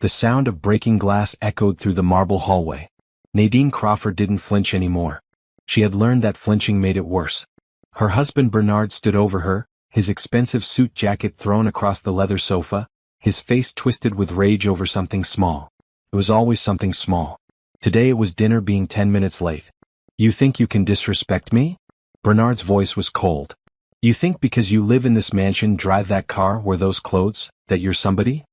The sound of breaking glass echoed through the marble hallway. Nadine Crawford didn't flinch anymore. She had learned that flinching made it worse. Her husband Bernard stood over her, his expensive suit jacket thrown across the leather sofa, his face twisted with rage over something small. It was always something small. Today it was dinner being 10 minutes late. You think you can disrespect me? Bernard's voice was cold. You think because you live in this mansion, drive that car, wear those clothes, that you're somebody?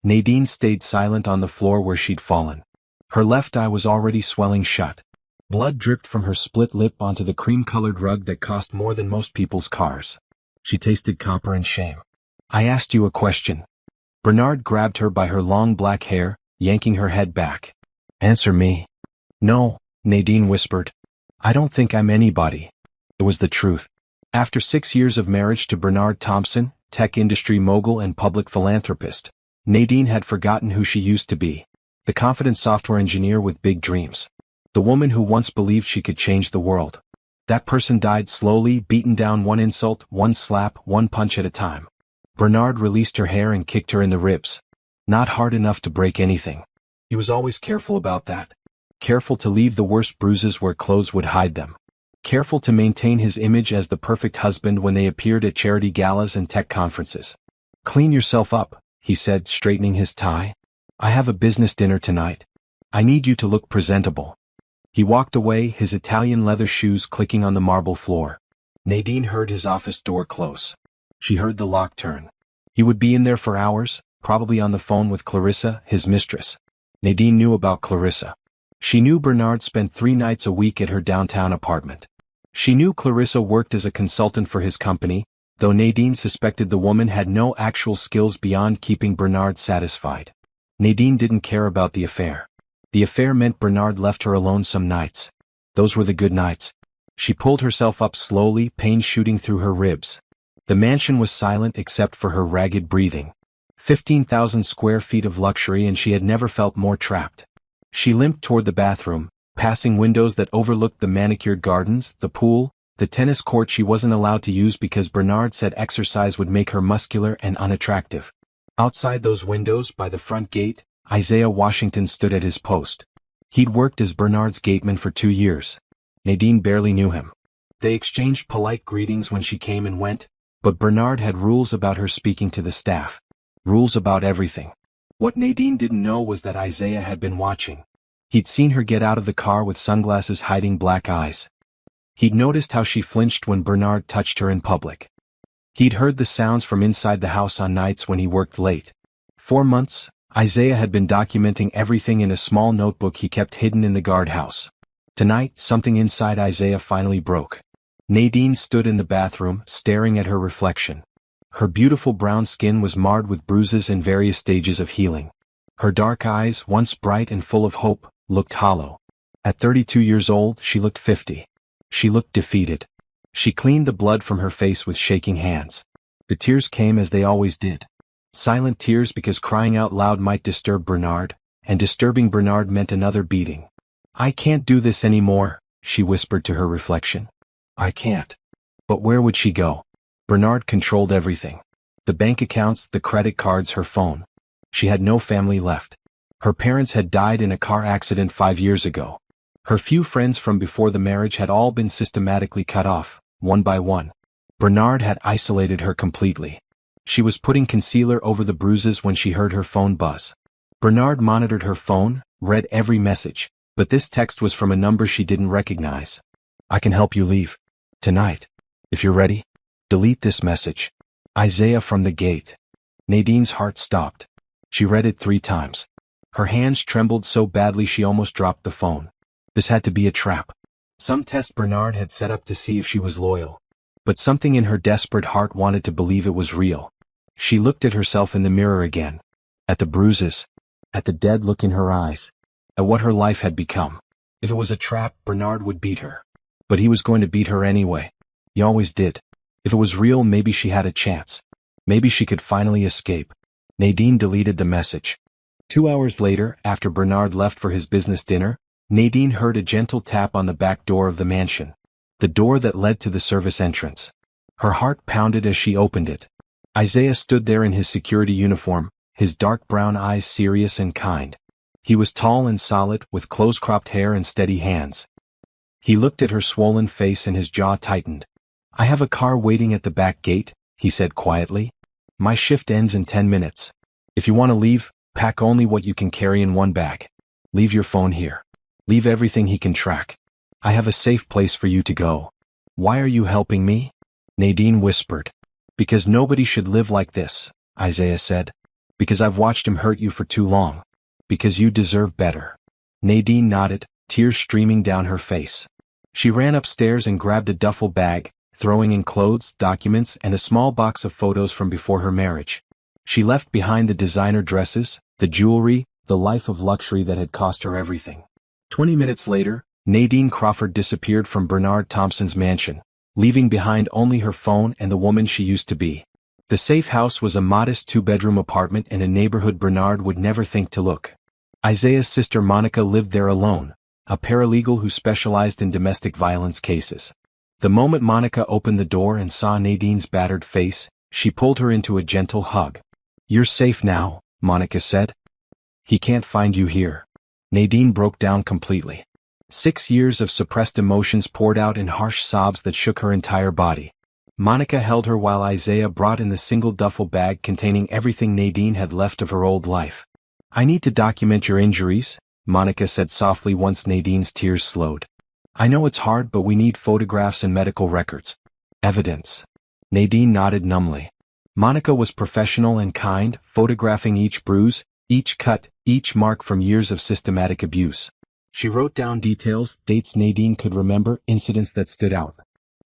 Nadine stayed silent on the floor where she'd fallen. Her left eye was already swelling shut. Blood dripped from her split lip onto the cream-colored rug that cost more than most people's cars. She tasted copper and shame. I asked you a question. Bernard grabbed her by her long black hair, yanking her head back. Answer me. No, Nadine whispered. I don't think I'm anybody. It was the truth. After 6 years of marriage to Bernard Thompson, tech industry mogul and public philanthropist, Nadine had forgotten who she used to be. The confident software engineer with big dreams. The woman who once believed she could change the world. That person died slowly, beaten down one insult, one slap, one punch at a time. Bernard released her hair and kicked her in the ribs. Not hard enough to break anything. He was always careful about that. Careful to leave the worst bruises where clothes would hide them. Careful to maintain his image as the perfect husband when they appeared at charity galas and tech conferences. Clean yourself up, he said, straightening his tie. I have a business dinner tonight. I need you to look presentable. He walked away, his Italian leather shoes clicking on the marble floor. Nadine heard his office door close. She heard the lock turn. He would be in there for hours, probably on the phone with Clarissa, his mistress. Nadine knew about Clarissa. She knew Bernard spent 3 nights a week at her downtown apartment. She knew Clarissa worked as a consultant for his company, though Nadine suspected the woman had no actual skills beyond keeping Bernard satisfied. Nadine didn't care about the affair. The affair meant Bernard left her alone some nights. Those were the good nights. She pulled herself up slowly, pain shooting through her ribs. The mansion was silent except for her ragged breathing. 15,000 square feet of luxury, and she had never felt more trapped. She limped toward the bathroom, passing windows that overlooked the manicured gardens, the pool, the tennis court she wasn't allowed to use because Bernard said exercise would make her muscular and unattractive. Outside those windows, by the front gate, Isaiah Washington stood at his post. He'd worked as Bernard's gateman for 2 years. Nadine barely knew him. They exchanged polite greetings when she came and went, but Bernard had rules about her speaking to the staff. Rules about everything. What Nadine didn't know was that Isaiah had been watching. He'd seen her get out of the car with sunglasses hiding black eyes. He'd noticed how she flinched when Bernard touched her in public. He'd heard the sounds from inside the house on nights when he worked late. 4 months, Isaiah had been documenting everything in a small notebook he kept hidden in the guardhouse. Tonight, something inside Isaiah finally broke. Nadine stood in the bathroom, staring at her reflection. Her beautiful brown skin was marred with bruises in various stages of healing. Her dark eyes, once bright and full of hope, looked hollow. At 32 years old, she looked 50. She looked defeated. She cleaned the blood from her face with shaking hands. The tears came as they always did. Silent tears, because crying out loud might disturb Bernard, and disturbing Bernard meant another beating. I can't do this anymore, she whispered to her reflection. I can't. But where would she go? Bernard controlled everything. The bank accounts, the credit cards, her phone. She had no family left. Her parents had died in a car accident 5 years ago. Her few friends from before the marriage had all been systematically cut off, one by one. Bernard had isolated her completely. She was putting concealer over the bruises when she heard her phone buzz. Bernard monitored her phone, read every message, but this text was from a number she didn't recognize. I can help you leave. Tonight. If you're ready. Delete this message. Isaiah from the gate. Nadine's heart stopped. She read it 3 times. Her hands trembled so badly she almost dropped the phone. This had to be a trap. Some test Bernard had set up to see if she was loyal. But something in her desperate heart wanted to believe it was real. She looked at herself in the mirror again. At the bruises. At the dead look in her eyes. At what her life had become. If it was a trap, Bernard would beat her. But he was going to beat her anyway. He always did. If it was real, maybe she had a chance. Maybe she could finally escape. Nadine deleted the message. 2 hours later, after Bernard left for his business dinner, Nadine heard a gentle tap on the back door of the mansion. The door that led to the service entrance. Her heart pounded as she opened it. Isaiah stood there in his security uniform, his dark brown eyes serious and kind. He was tall and solid, with close-cropped hair and steady hands. He looked at her swollen face and his jaw tightened. "I have a car waiting at the back gate," he said quietly. "My shift ends in 10 minutes. If you want to leave, pack only what you can carry in one bag. Leave your phone here. Leave everything he can track. I have a safe place for you to go." "Why are you helping me?" Nadine whispered. "Because nobody should live like this," Isaiah said. "Because I've watched him hurt you for too long. Because you deserve better." Nadine nodded, tears streaming down her face. She ran upstairs and grabbed a duffel bag, throwing in clothes, documents, and a small box of photos from before her marriage. She left behind the designer dresses, the jewelry, the life of luxury that had cost her everything. 20 minutes later, Nadine Crawford disappeared from Bernard Thompson's mansion, leaving behind only her phone and the woman she used to be. The safe house was a modest 2-bedroom apartment in a neighborhood Bernard would never think to look. Isaiah's sister Monica lived there alone, a paralegal who specialized in domestic violence cases. The moment Monica opened the door and saw Nadine's battered face, she pulled her into a gentle hug. "You're safe now," Monica said. "He can't find you here." Nadine broke down completely. 6 years of suppressed emotions poured out in harsh sobs that shook her entire body. Monica held her while Isaiah brought in the single duffel bag containing everything Nadine had left of her old life. "I need to document your injuries," Monica said softly once Nadine's tears slowed. "I know it's hard, but we need photographs and medical records. Evidence." Nadine nodded numbly. Monica was professional and kind, photographing each bruise, each cut, each mark from years of systematic abuse. She wrote down details, dates Nadine could remember, incidents that stood out.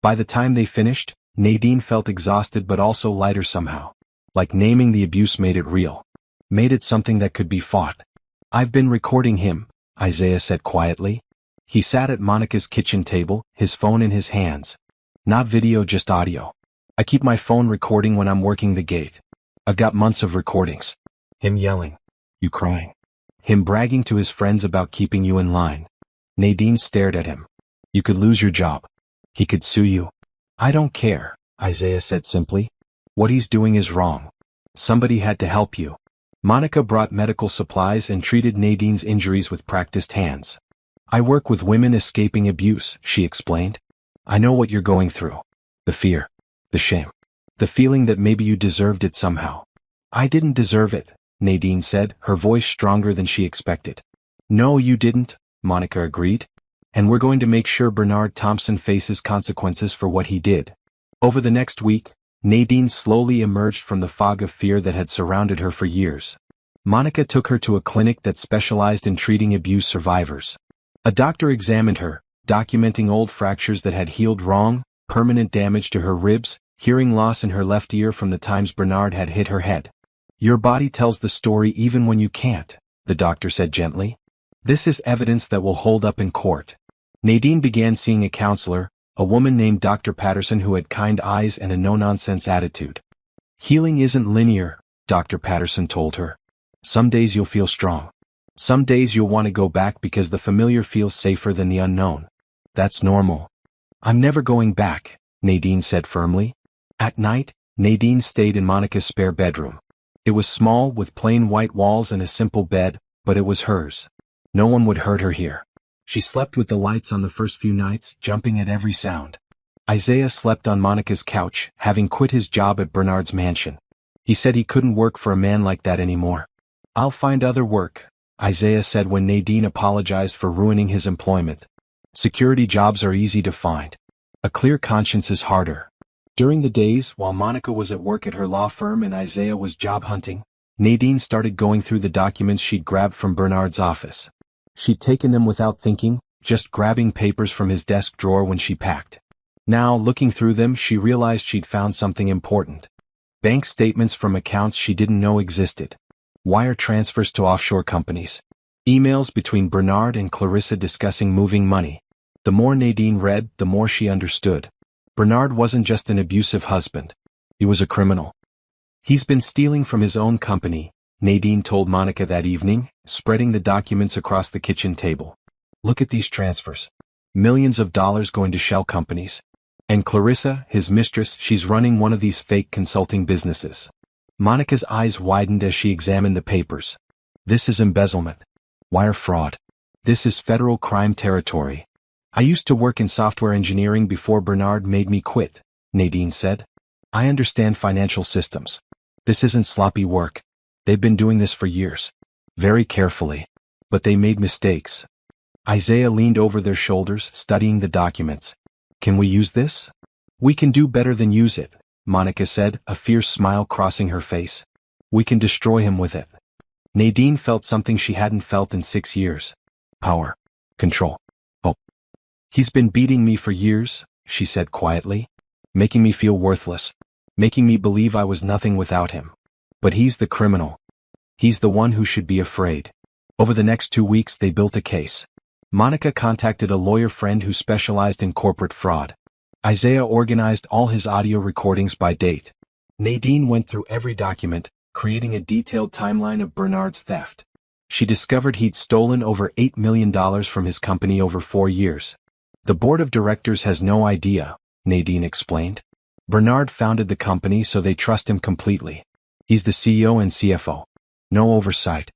By the time they finished, Nadine felt exhausted but also lighter somehow. Like naming the abuse made it real. Made it something that could be fought. "I've been recording him," Isaiah said quietly. He sat at Monica's kitchen table, his phone in his hands. "Not video, just audio. I keep my phone recording when I'm working the gate. I've got months of recordings. Him yelling. You crying. Him bragging to his friends about keeping you in line." Nadine stared at him. "You could lose your job. He could sue you." "I don't care," Isaiah said simply. "What he's doing is wrong. Somebody had to help you." Monica brought medical supplies and treated Nadine's injuries with practiced hands. "I work with women escaping abuse," she explained. "I know what you're going through. The fear. The shame. The feeling that maybe you deserved it somehow." "I didn't deserve it," Nadine said, her voice stronger than she expected. "No, you didn't," Monica agreed. "And we're going to make sure Bernard Thompson faces consequences for what he did." Over the next week, Nadine slowly emerged from the fog of fear that had surrounded her for years. Monica took her to a clinic that specialized in treating abuse survivors. A doctor examined her, documenting old fractures that had healed wrong, permanent damage to her ribs, hearing loss in her left ear from the times Bernard had hit her head. "Your body tells the story even when you can't," the doctor said gently. "This is evidence that will hold up in court." Nadine began seeing a counselor, a woman named Dr. Patterson who had kind eyes and a no-nonsense attitude. "Healing isn't linear," Dr. Patterson told her. "Some days you'll feel strong. Some days you'll want to go back because the familiar feels safer than the unknown. That's normal." "I'm never going back," Nadine said firmly. At night, Nadine stayed in Monica's spare bedroom. It was small, with plain white walls and a simple bed, but it was hers. No one would hurt her here. She slept with the lights on the first few nights, jumping at every sound. Isaiah slept on Monica's couch, having quit his job at Bernard's mansion. He said he couldn't work for a man like that anymore. "I'll find other work," Isaiah said when Nadine apologized for ruining his employment. "Security jobs are easy to find. A clear conscience is harder." During the days while Monica was at work at her law firm and Isaiah was job hunting, Nadine started going through the documents she'd grabbed from Bernard's office. She'd taken them without thinking, just grabbing papers from his desk drawer when she packed. Now, looking through them, she realized she'd found something important. Bank statements from accounts she didn't know existed. Wire transfers to offshore companies. Emails between Bernard and Clarissa discussing moving money. The more Nadine read, the more she understood. Bernard wasn't just an abusive husband. He was a criminal. "He's been stealing from his own company," Nadine told Monica that evening, spreading the documents across the kitchen table. "Look at these transfers. Millions of dollars going to shell companies. And Clarissa, his mistress, she's running one of these fake consulting businesses. Monica's eyes widened as she examined the papers. This is embezzlement. Wire fraud. This is federal crime territory. I used to work in software engineering before Bernard made me quit, Nadine said. I understand financial systems. This isn't sloppy work. They've been doing this for years. Very carefully. But they made mistakes. Isaiah leaned over their shoulders, studying the documents. Can we use this? We can do better than use it, Monica said, a fierce smile crossing her face. We can destroy him with it. Nadine felt something she hadn't felt in 6 years. Power. Control. Hope. He's been beating me for years, she said quietly. Making me feel worthless. Making me believe I was nothing without him. But he's the criminal. He's the one who should be afraid. Over the next 2 weeks they built a case. Monica contacted a lawyer friend who specialized in corporate fraud. Isaiah organized all his audio recordings by date. Nadine went through every document, creating a detailed timeline of Bernard's theft. She discovered he'd stolen over $8 million from his company over 4 years. The board of directors has no idea, Nadine explained. Bernard founded the company so they trust him completely. He's the CEO and CFO. No oversight.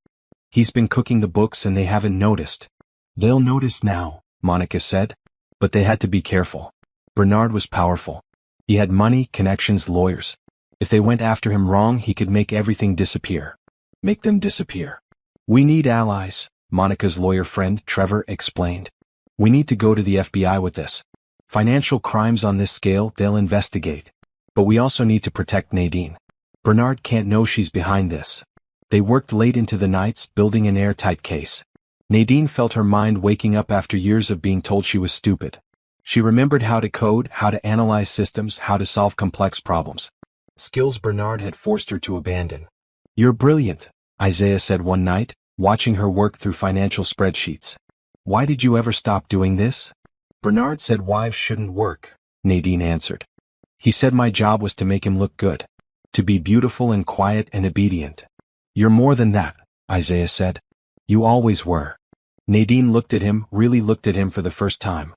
He's been cooking the books and they haven't noticed. They'll notice now, Monica said. But they had to be careful. Bernard was powerful. He had money, connections, lawyers. If they went after him wrong, he could make everything disappear. Make them disappear. We need allies, Monica's lawyer friend, Trevor, explained. We need to go to the FBI with this. Financial crimes on this scale, they'll investigate. But we also need to protect Nadine. Bernard can't know she's behind this. They worked late into the nights, building an airtight case. Nadine felt her mind waking up after years of being told she was stupid. She remembered how to code, how to analyze systems, how to solve complex problems. Skills Bernard had forced her to abandon. You're brilliant, Isaiah said one night, watching her work through financial spreadsheets. Why did you ever stop doing this? Bernard said wives shouldn't work, Nadine answered. He said my job was to make him look good. To be beautiful and quiet and obedient. You're more than that, Isaiah said. You always were. Nadine looked at him, really looked at him for the first time.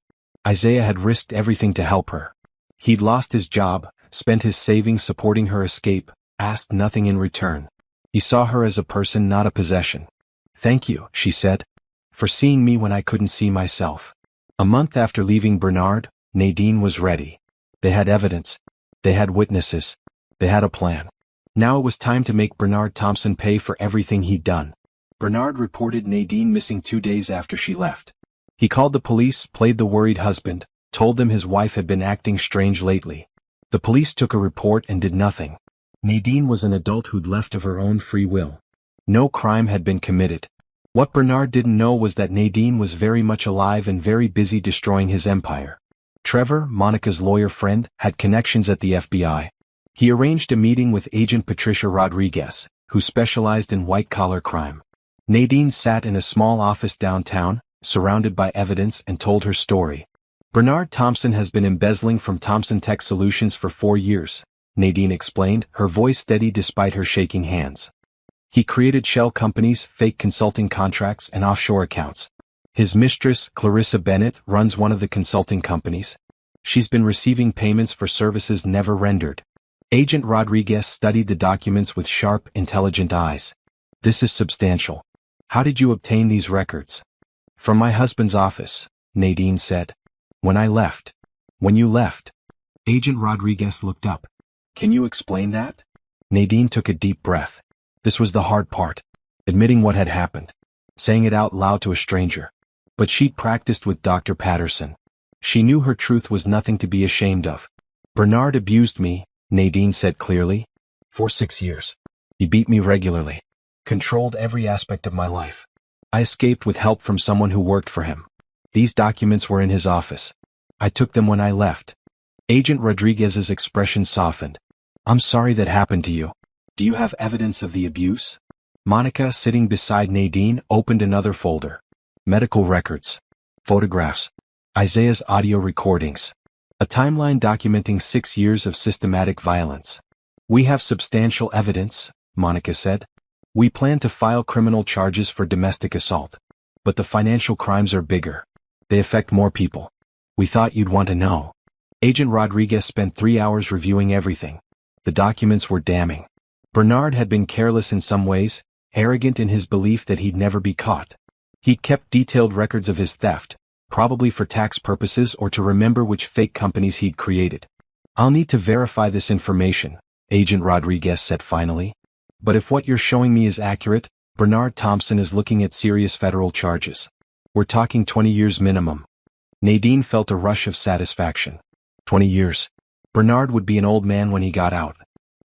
Isaiah had risked everything to help her. He'd lost his job, spent his savings supporting her escape, asked nothing in return. He saw her as a person, not a possession. Thank you, she said, for seeing me when I couldn't see myself. A month after leaving Bernard, Nadine was ready. They had evidence. They had witnesses. They had a plan. Now it was time to make Bernard Thompson pay for everything he'd done. Bernard reported Nadine missing 2 days after she left. He called the police, played the worried husband, told them his wife had been acting strange lately. The police took a report and did nothing. Nadine was an adult who'd left of her own free will. No crime had been committed. What Bernard didn't know was that Nadine was very much alive and very busy destroying his empire. Trevor, Monica's lawyer friend, had connections at the FBI. He arranged a meeting with Agent Patricia Rodriguez, who specialized in white-collar crime. Nadine sat in a small office downtown, surrounded by evidence, and told her story. Bernard Thompson has been embezzling from Thompson Tech Solutions for 4 years, Nadine explained, her voice steady despite her shaking hands. He created shell companies, fake consulting contracts, and offshore accounts. His mistress, Clarissa Bennett, runs one of the consulting companies. She's been receiving payments for services never rendered. Agent Rodriguez studied the documents with sharp, intelligent eyes. This is substantial. How did you obtain these records? From my husband's office, Nadine said. When I left. When you left. Agent Rodriguez looked up. Can you explain that? Nadine took a deep breath. This was the hard part. Admitting what had happened. Saying it out loud to a stranger. But she'd practiced with Dr. Patterson. She knew her truth was nothing to be ashamed of. Bernard abused me, Nadine said clearly. For 6 years. He beat me regularly. Controlled every aspect of my life. I escaped with help from someone who worked for him. These documents were in his office. I took them when I left. Agent Rodriguez's expression softened. I'm sorry that happened to you. Do you have evidence of the abuse? Monica, sitting beside Nadine, opened another folder. Medical records. Photographs. Isaiah's audio recordings. A timeline documenting 6 years of systematic violence. We have substantial evidence, Monica said. We plan to file criminal charges for domestic assault. But the financial crimes are bigger. They affect more people. We thought you'd want to know. Agent Rodriguez spent 3 hours reviewing everything. The documents were damning. Bernard had been careless in some ways, arrogant in his belief that he'd never be caught. He'd kept detailed records of his theft, probably for tax purposes or to remember which fake companies he'd created. "I'll need to verify this information," Agent Rodriguez said finally. "But if what you're showing me is accurate, Bernard Thompson is looking at serious federal charges. We're talking 20 years minimum." Nadine felt a rush of satisfaction. 20 years. Bernard would be an old man when he got out.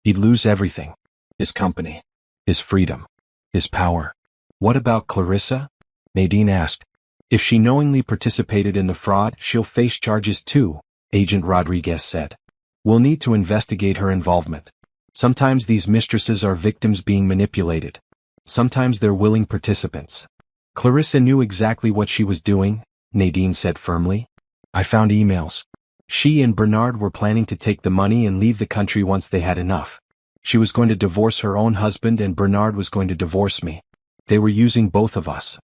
He'd lose everything. His company. His freedom. His power. "What about Clarissa?" Nadine asked. "If she knowingly participated in the fraud, she'll face charges too," Agent Rodriguez said. "We'll need to investigate her involvement. Sometimes these mistresses are victims being manipulated. Sometimes they're willing participants." "Clarissa knew exactly what she was doing," Nadine said firmly. "I found emails. She and Bernard were planning to take the money and leave the country once they had enough. She was going to divorce her own husband and Bernard was going to divorce me. They were using both of us."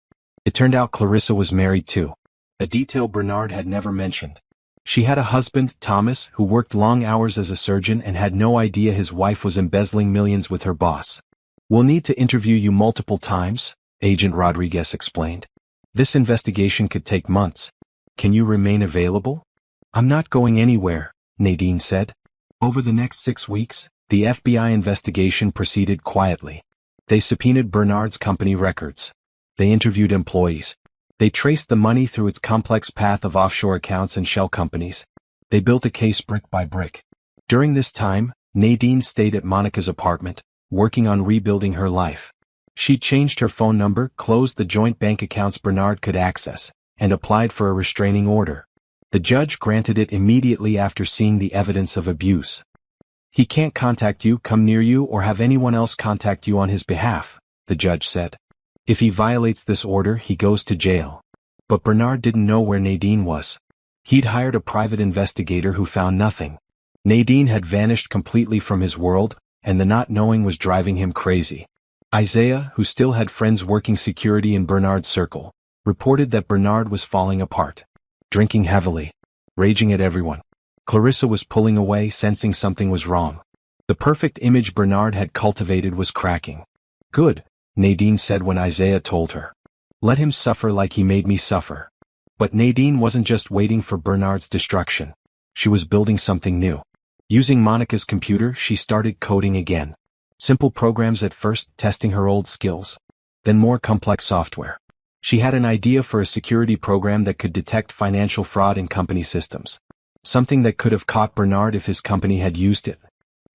It turned out Clarissa was married too, a detail Bernard had never mentioned. She had a husband, Thomas, who worked long hours as a surgeon and had no idea his wife was embezzling millions with her boss. "We'll need to interview you multiple times," Agent Rodriguez explained. "This investigation could take months. Can you remain available?" "I'm not going anywhere," Nadine said. Over the next 6 weeks, the FBI investigation proceeded quietly. They subpoenaed Bernard's company records. They interviewed employees. They traced the money through its complex path of offshore accounts and shell companies. They built a case brick by brick. During this time, Nadine stayed at Monica's apartment, working on rebuilding her life. She changed her phone number, closed the joint bank accounts Bernard could access, and applied for a restraining order. The judge granted it immediately after seeing the evidence of abuse. "He can't contact you, come near you, or have anyone else contact you on his behalf," the judge said. "If he violates this order, he goes to jail." But Bernard didn't know where Nadine was. He'd hired a private investigator who found nothing. Nadine had vanished completely from his world, and the not knowing was driving him crazy. Isaiah, who still had friends working security in Bernard's circle, reported that Bernard was falling apart. Drinking heavily. Raging at everyone. Clarissa was pulling away, sensing something was wrong. The perfect image Bernard had cultivated was cracking. "Good," Nadine said when Isaiah told her. "Let him suffer like he made me suffer." But Nadine wasn't just waiting for Bernard's destruction. She was building something new. Using Monica's computer, she started coding again. Simple programs at first, testing her old skills. Then more complex software. She had an idea for a security program that could detect financial fraud in company systems. Something that could have caught Bernard if his company had used it.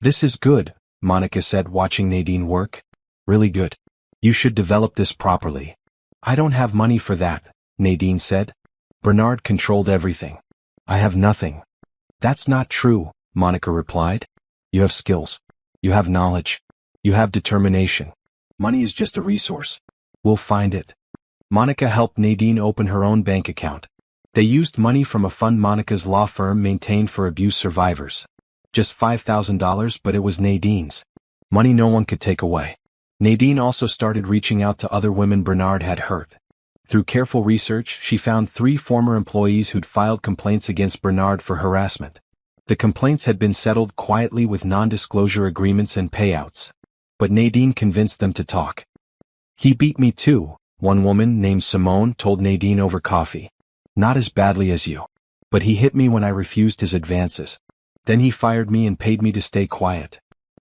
"This is good," Monica said, watching Nadine work. "Really good. You should develop this properly." "I don't have money for that," Nadine said. "Bernard controlled everything. I have nothing." "That's not true," Monica replied. "You have skills. You have knowledge. You have determination. Money is just a resource. We'll find it." Monica helped Nadine open her own bank account. They used money from a fund Monica's law firm maintained for abuse survivors. Just $5,000, but it was Nadine's. Money no one could take away. Nadine also started reaching out to other women Bernard had hurt. Through careful research, she found 3 former employees who'd filed complaints against Bernard for harassment. The complaints had been settled quietly with non-disclosure agreements and payouts. But Nadine convinced them to talk. "He beat me too," one woman named Simone told Nadine over coffee. "Not as badly as you. But he hit me when I refused his advances. Then he fired me and paid me to stay quiet."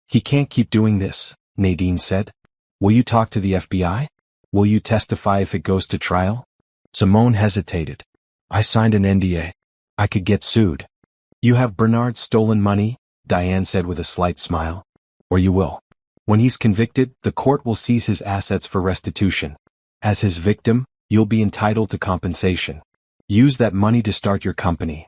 "He can't keep doing this," Nadine said. "Will you talk to the FBI? Will you testify if it goes to trial?" Simone hesitated. "I signed an NDA. I could get sued." "You have Bernard's stolen money," Diane said with a slight smile. "Or you will. When he's convicted, the court will seize his assets for restitution. As his victim, you'll be entitled to compensation. Use that money to start your company."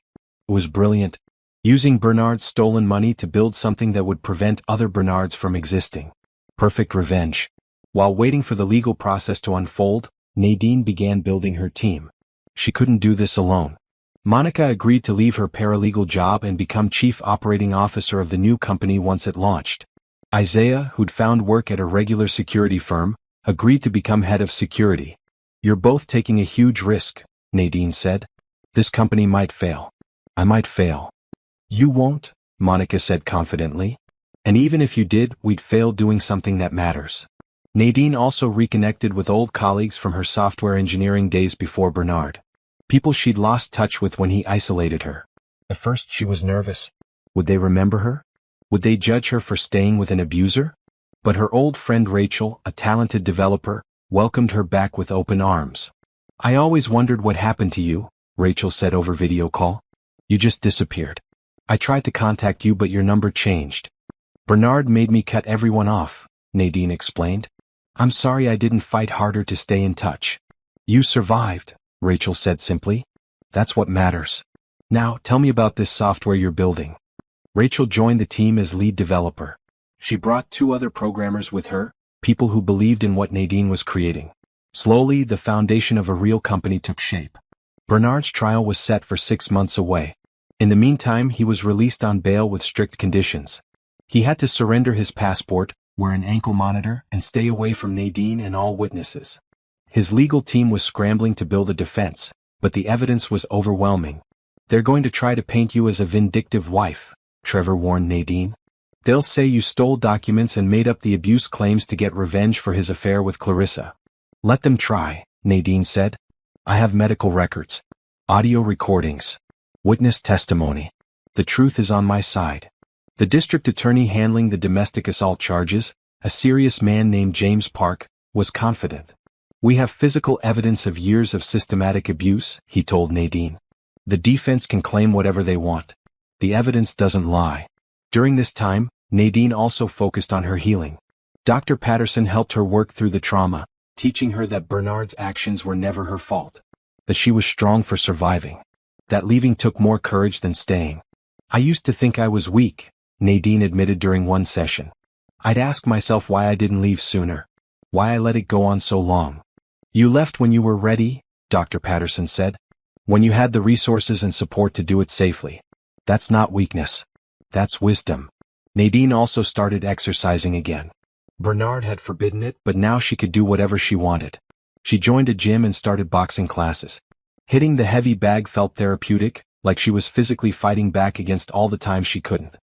It was brilliant. Using Bernard's stolen money to build something that would prevent other Bernards from existing. Perfect revenge. While waiting for the legal process to unfold, Nadine began building her team. She couldn't do this alone. Monica agreed to leave her paralegal job and become chief operating officer of the new company once it launched. Isaiah, who'd found work at a regular security firm, agreed to become head of security. "You're both taking a huge risk," Nadine said. "This company might fail. I might fail." "You won't," Monica said confidently. And even if you did, we'd fail doing something that matters. Nadine also reconnected with old colleagues from her software engineering days before Bernard. People she'd lost touch with when he isolated her. At first she was nervous. Would they remember her? Would they judge her for staying with an abuser? But her old friend Rachel, a talented developer, welcomed her back with open arms. I always wondered what happened to you, Rachel said over video call. You just disappeared. I tried to contact you but your number changed. Bernard made me cut everyone off, Nadine explained. I'm sorry I didn't fight harder to stay in touch. You survived, Rachel said simply. That's what matters. Now, tell me about this software you're building. Rachel joined the team as lead developer. She brought 2 other programmers with her, people who believed in what Nadine was creating. Slowly, the foundation of a real company took shape. Bernard's trial was set for 6 months away. In the meantime, he was released on bail with strict conditions. He had to surrender his passport, wear an ankle monitor, and stay away from Nadine and all witnesses. His legal team was scrambling to build a defense, but the evidence was overwhelming. They're going to try to paint you as a vindictive wife, Trevor warned Nadine. They'll say you stole documents and made up the abuse claims to get revenge for his affair with Clarissa. Let them try, Nadine said. I have medical records, audio recordings, witness testimony. The truth is on my side. The district attorney handling the domestic assault charges, a serious man named James Park, was confident. We have physical evidence of years of systematic abuse, he told Nadine. The defense can claim whatever they want. The evidence doesn't lie. During this time, Nadine also focused on her healing. Dr. Patterson helped her work through the trauma, teaching her that Bernard's actions were never her fault. That she was strong for surviving. That leaving took more courage than staying. I used to think I was weak, Nadine admitted during one session. I'd ask myself why I didn't leave sooner. Why I let it go on so long. You left when you were ready, Dr. Patterson said. When you had the resources and support to do it safely. That's not weakness. That's wisdom. Nadine also started exercising again. Bernard had forbidden it, but now she could do whatever she wanted. She joined a gym and started boxing classes. Hitting the heavy bag felt therapeutic, like she was physically fighting back against all the time she couldn't.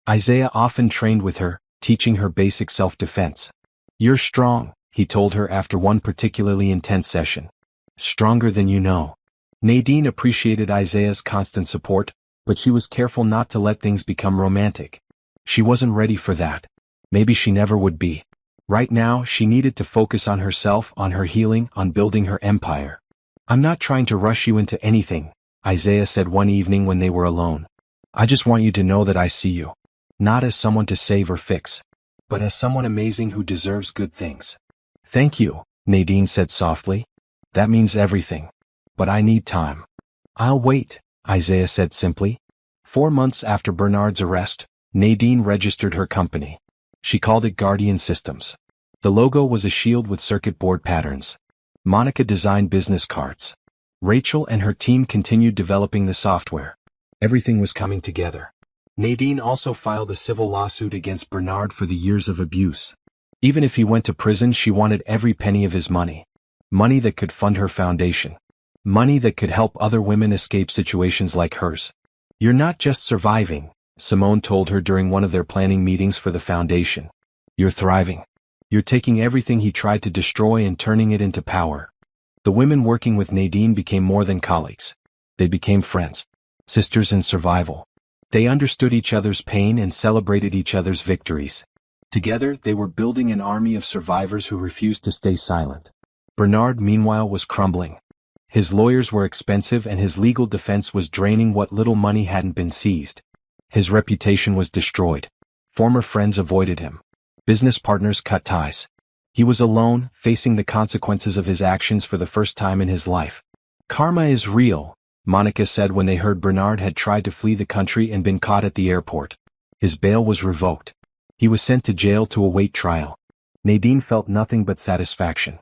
Isaiah often trained with her, teaching her basic self-defense. You're strong, he told her after one particularly intense session. Stronger than you know. Nadine appreciated Isaiah's constant support, but she was careful not to let things become romantic. She wasn't ready for that. Maybe she never would be. Right now, she needed to focus on herself, on her healing, on building her empire. I'm not trying to rush you into anything, Isaiah said one evening when they were alone. I just want you to know that I see you. Not as someone to save or fix, but as someone amazing who deserves good things. Thank you, Nadine said softly. That means everything. But I need time. I'll wait, Isaiah said simply. 4 months after Bernard's arrest, Nadine registered her company. She called it Guardian Systems. The logo was a shield with circuit board patterns. Monica designed business cards. Rachel and her team continued developing the software. Everything was coming together. Nadine also filed a civil lawsuit against Bernard for the years of abuse. Even if he went to prison, she wanted every penny of his money. Money that could fund her foundation. Money that could help other women escape situations like hers. You're not just surviving, Simone told her during one of their planning meetings for the foundation. You're thriving. You're taking everything he tried to destroy and turning it into power. The women working with Nadine became more than colleagues. They became friends. Sisters in survival. They understood each other's pain and celebrated each other's victories. Together, they were building an army of survivors who refused to stay silent. Bernard, meanwhile, was crumbling. His lawyers were expensive and his legal defense was draining what little money hadn't been seized. His reputation was destroyed. Former friends avoided him. Business partners cut ties. He was alone, facing the consequences of his actions for the first time in his life. Karma is real, Monica said when they heard Bernard had tried to flee the country and been caught at the airport. His bail was revoked. He was sent to jail to await trial. Nadine felt nothing but satisfaction.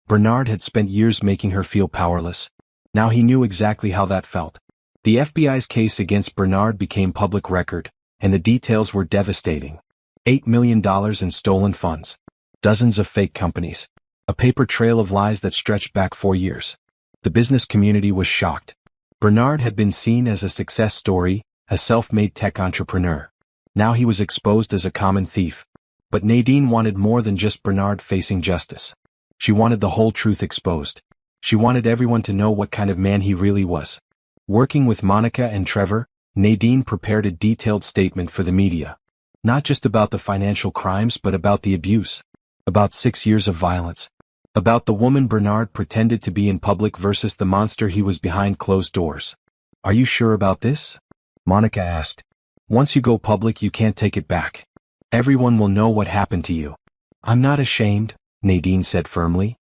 Bernard had spent years making her feel powerless. Now he knew exactly how that felt. The FBI's case against Bernard became public record, and the details were devastating. $8 million in stolen funds. Dozens of fake companies. A paper trail of lies that stretched back 4 years. The business community was shocked. Bernard had been seen as a success story, a self-made tech entrepreneur. Now he was exposed as a common thief. But Nadine wanted more than just Bernard facing justice. She wanted the whole truth exposed. She wanted everyone to know what kind of man he really was. Working with Monica and Trevor, Nadine prepared a detailed statement for the media. Not just about the financial crimes but about the abuse. About 6 years of violence. About the woman Bernard pretended to be in public versus the monster he was behind closed doors. "Are you sure about this?" Monica asked. "Once you go public you can't take it back. Everyone will know what happened to you." "I'm not ashamed," Nadine said firmly.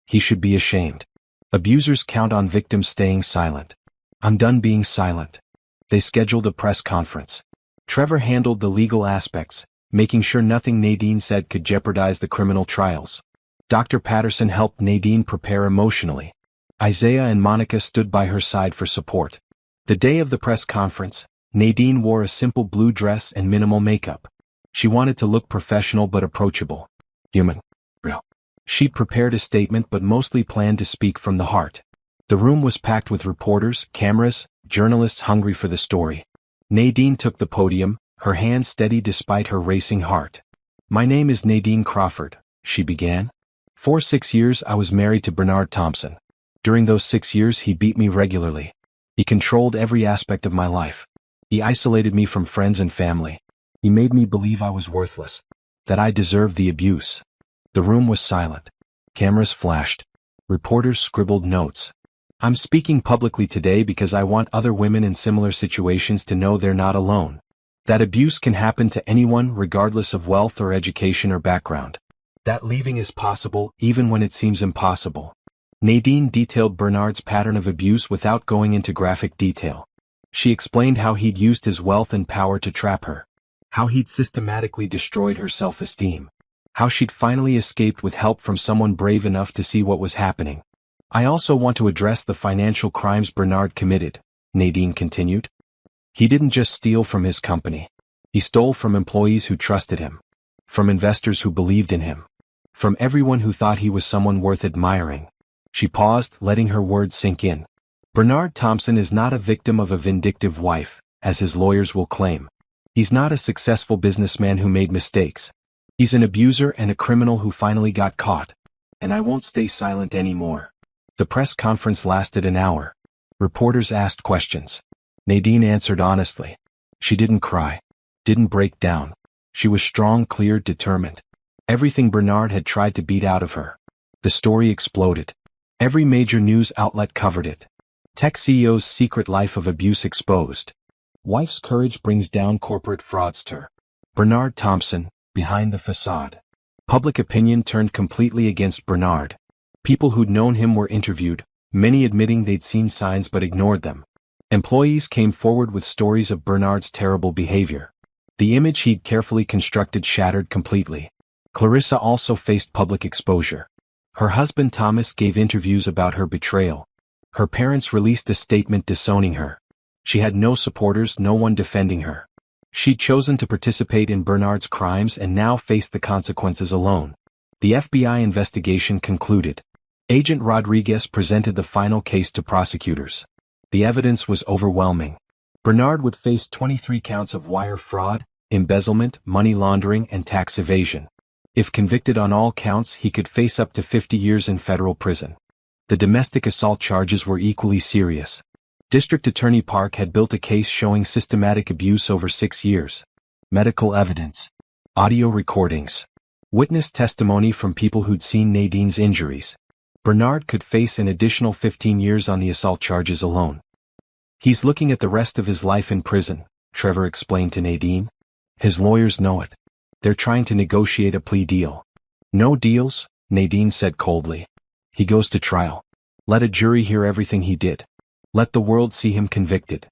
"He should be ashamed. Abusers count on victims staying silent. I'm done being silent." They scheduled a press conference. Trevor handled the legal aspects, making sure nothing Nadine said could jeopardize the criminal trials. Dr. Patterson helped Nadine prepare emotionally. Isaiah and Monica stood by her side for support. The day of the press conference, Nadine wore a simple blue dress and minimal makeup. She wanted to look professional but approachable. Human. Real. She'd prepared a statement but mostly planned to speak from the heart. The room was packed with reporters, cameras, journalists hungry for the story. Nadine took the podium, her hands steady despite her racing heart. "My name is Nadine Crawford," she began. "For 6 years I was married to Bernard Thompson. During those 6 years he beat me regularly. He controlled every aspect of my life. He isolated me from friends and family. He made me believe I was worthless, that I deserved the abuse." The room was silent. Cameras flashed. Reporters scribbled notes. "I'm speaking publicly today because I want other women in similar situations to know they're not alone. That abuse can happen to anyone regardless of wealth or education or background. That leaving is possible even when it seems impossible." Nadine detailed Bernard's pattern of abuse without going into graphic detail. She explained how he'd used his wealth and power to trap her. How he'd systematically destroyed her self-esteem. How she'd finally escaped with help from someone brave enough to see what was happening. "I also want to address the financial crimes Bernard committed," Nadine continued. "He didn't just steal from his company. He stole from employees who trusted him. From investors who believed in him. From everyone who thought he was someone worth admiring." She paused, letting her words sink in. "Bernard Thompson is not a victim of a vindictive wife, as his lawyers will claim. He's not a successful businessman who made mistakes. He's an abuser and a criminal who finally got caught. And I won't stay silent anymore." The press conference lasted an hour. Reporters asked questions. Nadine answered honestly. She didn't cry. Didn't break down. She was strong, clear, determined. Everything Bernard had tried to beat out of her. The story exploded. Every major news outlet covered it. Tech CEO's secret life of abuse exposed. Wife's courage brings down corporate fraudster. Bernard Thompson, behind the facade. Public opinion turned completely against Bernard. People who'd known him were interviewed, many admitting they'd seen signs but ignored them. Employees came forward with stories of Bernard's terrible behavior. The image he'd carefully constructed shattered completely. Clarissa also faced public exposure. Her husband Thomas gave interviews about her betrayal. Her parents released a statement disowning her. She had no supporters, no one defending her. She'd chosen to participate in Bernard's crimes and now faced the consequences alone. The FBI investigation concluded. Agent Rodriguez presented the final case to prosecutors. The evidence was overwhelming. Bernard would face 23 counts of wire fraud, embezzlement, money laundering, and tax evasion. If convicted on all counts, he could face up to 50 years in federal prison. The domestic assault charges were equally serious. District Attorney Park had built a case showing systematic abuse over 6 years. Medical evidence. Audio recordings. Witness testimony from people who'd seen Nadine's injuries. Bernard could face an additional 15 years on the assault charges alone. "He's looking at the rest of his life in prison," Trevor explained to Nadine. "His lawyers know it. They're trying to negotiate a plea deal." "No deals," Nadine said coldly. "He goes to trial. Let a jury hear everything he did. Let the world see him convicted."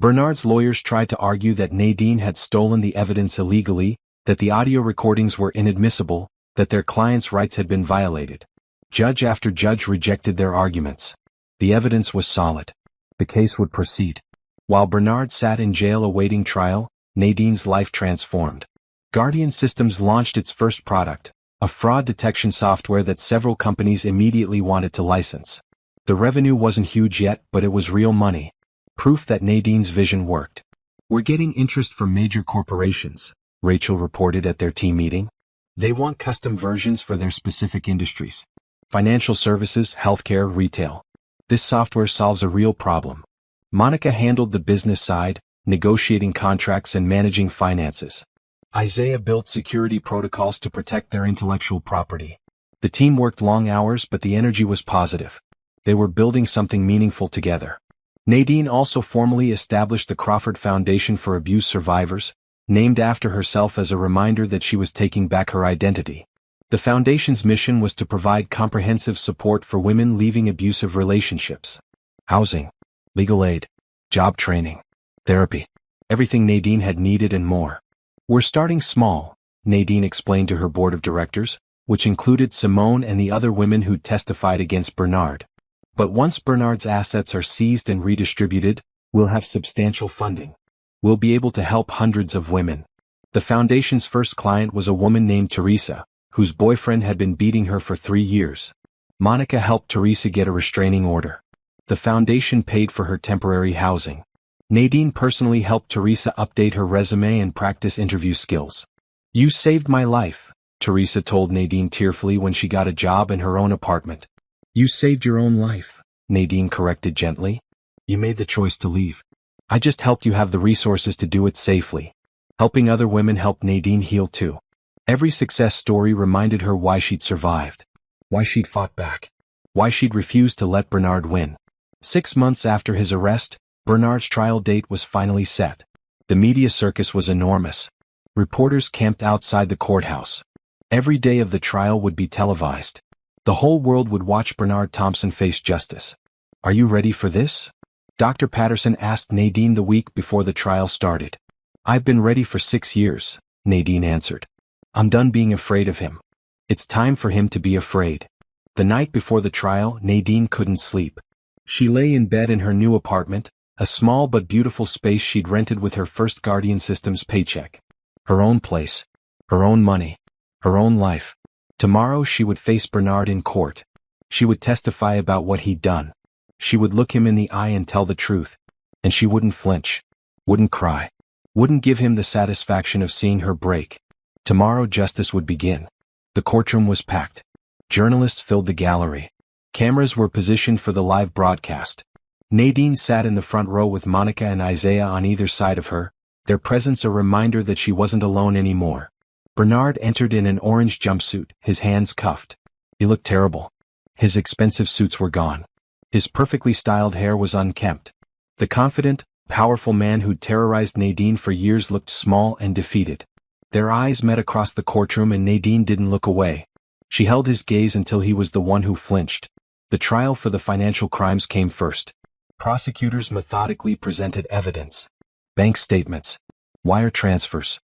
Bernard's lawyers tried to argue that Nadine had stolen the evidence illegally, that the audio recordings were inadmissible, that their client's rights had been violated. Judge after judge rejected their arguments. The evidence was solid. The case would proceed. While Bernard sat in jail awaiting trial, Nadine's life transformed. Guardian Systems launched its first product, a fraud detection software that several companies immediately wanted to license. The revenue wasn't huge yet, but it was real money. Proof that Nadine's vision worked. We're getting interest from major corporations, Rachel reported at their team meeting. They want custom versions for their specific industries. Financial services, healthcare, retail. This software solves a real problem. Monica handled the business side, negotiating contracts and managing finances. Isaiah built security protocols to protect their intellectual property. The team worked long hours, but the energy was positive. They were building something meaningful together. Nadine also formally established the Crawford Foundation for Abuse Survivors, named after herself as a reminder that she was taking back her identity. The foundation's mission was to provide comprehensive support for women leaving abusive relationships. Housing, legal aid, job training, therapy, everything Nadine had needed and more. We're starting small, Nadine explained to her board of directors, which included Simone and the other women who testified against Bernard. But once Bernard's assets are seized and redistributed, we'll have substantial funding. We'll be able to help hundreds of women. The foundation's first client was a woman named Teresa, whose boyfriend had been beating her for 3 years. Monica helped Teresa get a restraining order. The foundation paid for her temporary housing. Nadine personally helped Teresa update her resume and practice interview skills. You saved my life, Teresa told Nadine tearfully when she got a job in her own apartment. You saved your own life, Nadine corrected gently. You made the choice to leave. I just helped you have the resources to do it safely. Helping other women helped Nadine heal too. Every success story reminded her why she'd survived, why she'd fought back, why she'd refused to let Bernard win. 6 months after his arrest, Bernard's trial date was finally set. The media circus was enormous. Reporters camped outside the courthouse. Every day of the trial would be televised. The whole world would watch Bernard Thompson face justice. Are you ready for this? Dr. Patterson asked Nadine the week before the trial started. I've been ready for 6 years, Nadine answered. I'm done being afraid of him. It's time for him to be afraid. The night before the trial, Nadine couldn't sleep. She lay in bed in her new apartment, a small but beautiful space she'd rented with her first Guardian Systems paycheck. Her own place, her own money, her own life. Tomorrow she would face Bernard in court. She would testify about what he'd done. She would look him in the eye and tell the truth. And she wouldn't flinch, wouldn't cry, wouldn't give him the satisfaction of seeing her break. Tomorrow justice would begin. The courtroom was packed. Journalists filled the gallery. Cameras were positioned for the live broadcast. Nadine sat in the front row with Monica and Isaiah on either side of her, their presence a reminder that she wasn't alone anymore. Bernard entered in an orange jumpsuit, his hands cuffed. He looked terrible. His expensive suits were gone. His perfectly styled hair was unkempt. The confident, powerful man who'd terrorized Nadine for years looked small and defeated. Their eyes met across the courtroom and Nadine didn't look away. She held his gaze until he was the one who flinched. The trial for the financial crimes came first. Prosecutors methodically presented evidence. Bank statements. Wire transfers.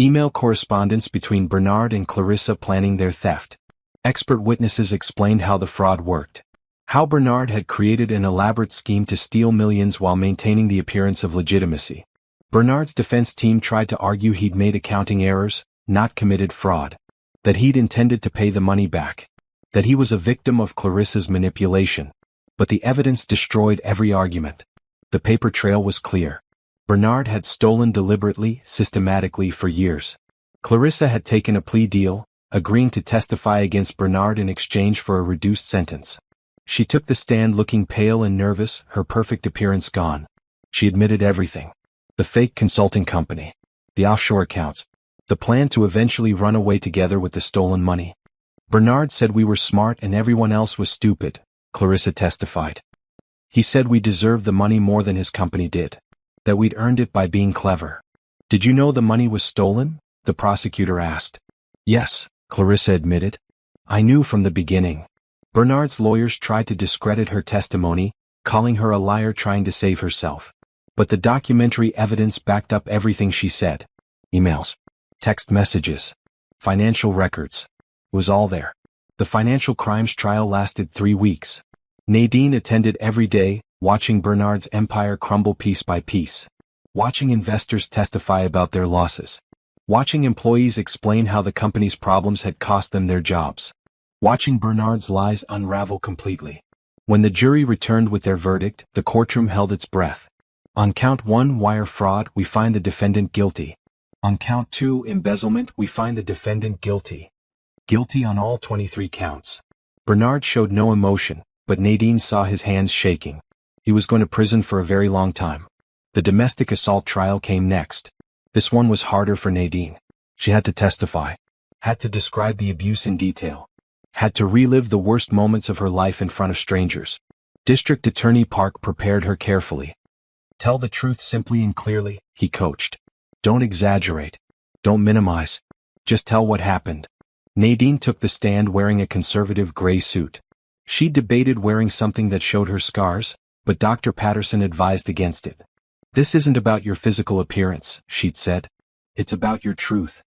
Email correspondence between Bernard and Clarissa planning their theft. Expert witnesses explained how the fraud worked. How Bernard had created an elaborate scheme to steal millions while maintaining the appearance of legitimacy. Bernard's defense team tried to argue he'd made accounting errors, not committed fraud. That he'd intended to pay the money back. That he was a victim of Clarissa's manipulation. But the evidence destroyed every argument. The paper trail was clear. Bernard had stolen deliberately, systematically for years. Clarissa had taken a plea deal, agreeing to testify against Bernard in exchange for a reduced sentence. She took the stand looking pale and nervous, her perfect appearance gone. She admitted everything. The fake consulting company. The offshore accounts. The plan to eventually run away together with the stolen money. Bernard said we were smart and everyone else was stupid, Clarissa testified. He said we deserved the money more than his company did. That we'd earned it by being clever. Did you know the money was stolen? The prosecutor asked. Yes, Clarissa admitted. I knew from the beginning. Bernard's lawyers tried to discredit her testimony, calling her a liar trying to save herself. But the documentary evidence backed up everything she said. Emails, text messages, financial records. It was all there. The financial crimes trial lasted 3 weeks. Nadine attended every day, watching Bernard's empire crumble piece by piece. Watching investors testify about their losses. Watching employees explain how the company's problems had cost them their jobs. Watching Bernard's lies unravel completely. When the jury returned with their verdict, the courtroom held its breath. On count 1, wire fraud, we find the defendant guilty. On count 2, embezzlement, we find the defendant guilty. Guilty on all 23 counts. Bernard showed no emotion, but Nadine saw his hands shaking. He was going to prison for a very long time. The domestic assault trial came next. This one was harder for Nadine. She had to testify. Had to describe the abuse in detail. Had to relive the worst moments of her life in front of strangers. District Attorney Park prepared her carefully. Tell the truth simply and clearly, he coached. Don't exaggerate. Don't minimize. Just tell what happened. Nadine took the stand wearing a conservative gray suit. She debated wearing something that showed her scars, but Dr. Patterson advised against it. This isn't about your physical appearance, she'd said. It's about your truth.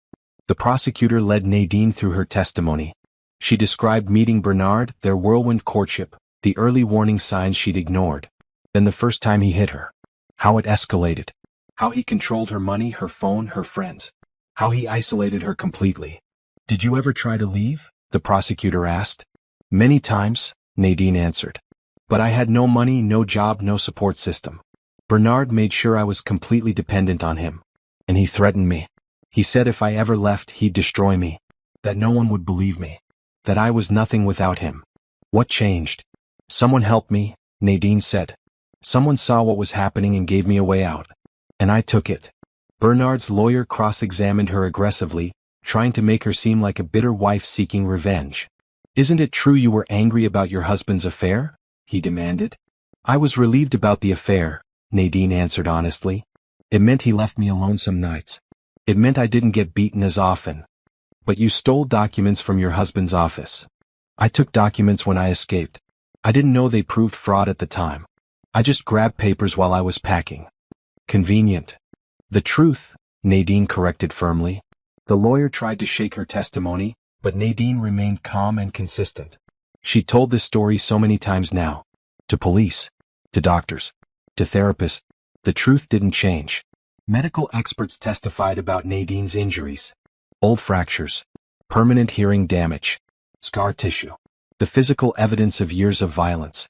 The prosecutor led Nadine through her testimony. She described meeting Bernard, their whirlwind courtship, the early warning signs she'd ignored. Then the first time he hit her. How it escalated. How he controlled her money, her phone, her friends. How he isolated her completely. Did you ever try to leave? The prosecutor asked. Many times, Nadine answered. But I had no money, no job, no support system. Bernard made sure I was completely dependent on him. And he threatened me. He said if I ever left, he'd destroy me. That no one would believe me. That I was nothing without him. What changed? Someone helped me, Nadine said. Someone saw what was happening and gave me a way out. And I took it. Bernard's lawyer cross-examined her aggressively, trying to make her seem like a bitter wife seeking revenge. Isn't it true you were angry about your husband's affair? He demanded. I was relieved about the affair, Nadine answered honestly. It meant he left me alone some nights. It meant I didn't get beaten as often. But you stole documents from your husband's office. I took documents when I escaped. I didn't know they proved fraud at the time. I just grabbed papers while I was packing. Convenient. The truth, Nadine corrected firmly. The lawyer tried to shake her testimony, but Nadine remained calm and consistent. She told this story so many times now. To police. To doctors. To therapists. The truth didn't change. Medical experts testified about Nadine's injuries. Old fractures. Permanent hearing damage. Scar tissue. The physical evidence of years of violence.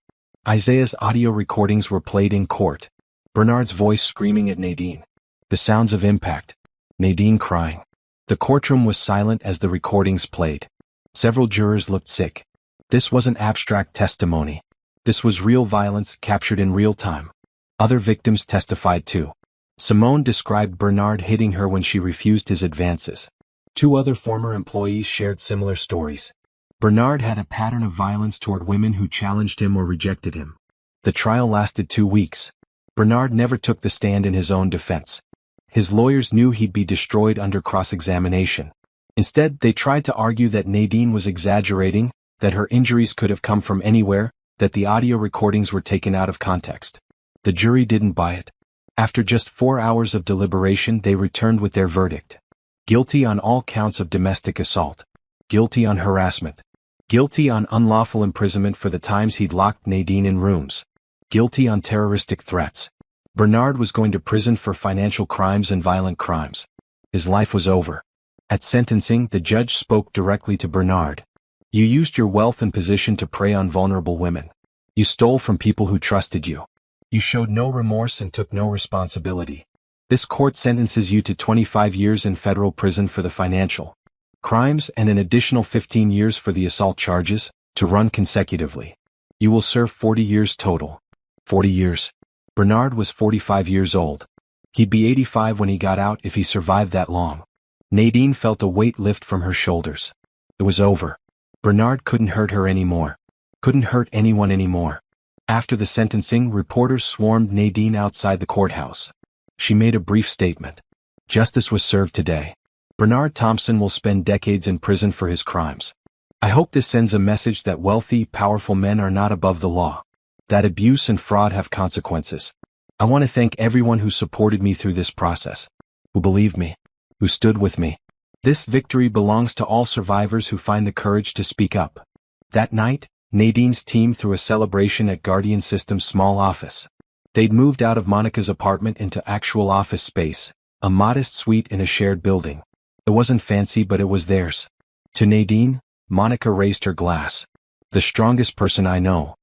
Isaiah's audio recordings were played in court. Bernard's voice screaming at Nadine. The sounds of impact. Nadine crying. The courtroom was silent as the recordings played. Several jurors looked sick. This wasn't abstract testimony. This was real violence captured in real time. Other victims testified too. Simone described Bernard hitting her when she refused his advances. 2 other former employees shared similar stories. Bernard had a pattern of violence toward women who challenged him or rejected him. The trial lasted 2 weeks. Bernard never took the stand in his own defense. His lawyers knew he'd be destroyed under cross-examination. Instead, they tried to argue that Nadine was exaggerating, that her injuries could have come from anywhere, that the audio recordings were taken out of context. The jury didn't buy it. After just 4 hours of deliberation, they returned with their verdict. Guilty on all counts of domestic assault. Guilty on harassment. Guilty on unlawful imprisonment for the times he'd locked Nadine in rooms. Guilty on terroristic threats. Bernard was going to prison for financial crimes and violent crimes. His life was over. At sentencing, the judge spoke directly to Bernard. You used your wealth and position to prey on vulnerable women. You stole from people who trusted you. You showed no remorse and took no responsibility. This court sentences you to 25 years in federal prison for the financial crimes and an additional 15 years for the assault charges, to run consecutively. You will serve 40 years total. 40 years. Bernard was 45 years old. He'd be 85 when he got out if he survived that long. Nadine felt a weight lift from her shoulders. It was over. Bernard couldn't hurt her anymore. Couldn't hurt anyone anymore. After the sentencing, reporters swarmed Nadine outside the courthouse. She made a brief statement. Justice was served today. Bernard Thompson will spend decades in prison for his crimes. I hope this sends a message that wealthy, powerful men are not above the law. That abuse and fraud have consequences. I want to thank everyone who supported me through this process. Who believed me. Who stood with me. This victory belongs to all survivors who find the courage to speak up. That night, Nadine's team threw a celebration at Guardian Systems' small office. They'd moved out of Monica's apartment into actual office space, a modest suite in a shared building. It wasn't fancy, but it was theirs. To Nadine, Monica raised her glass. The strongest person I know.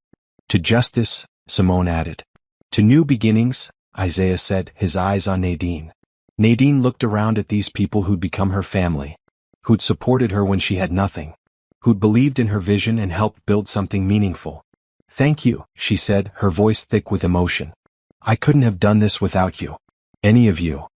To justice, Simone added. To new beginnings, Isaiah said, his eyes on Nadine. Nadine looked around at these people who'd become her family, who'd supported her when she had nothing, who'd believed in her vision and helped build something meaningful. "Thank you," she said, her voice thick with emotion. "I couldn't have done this without you. Any of you."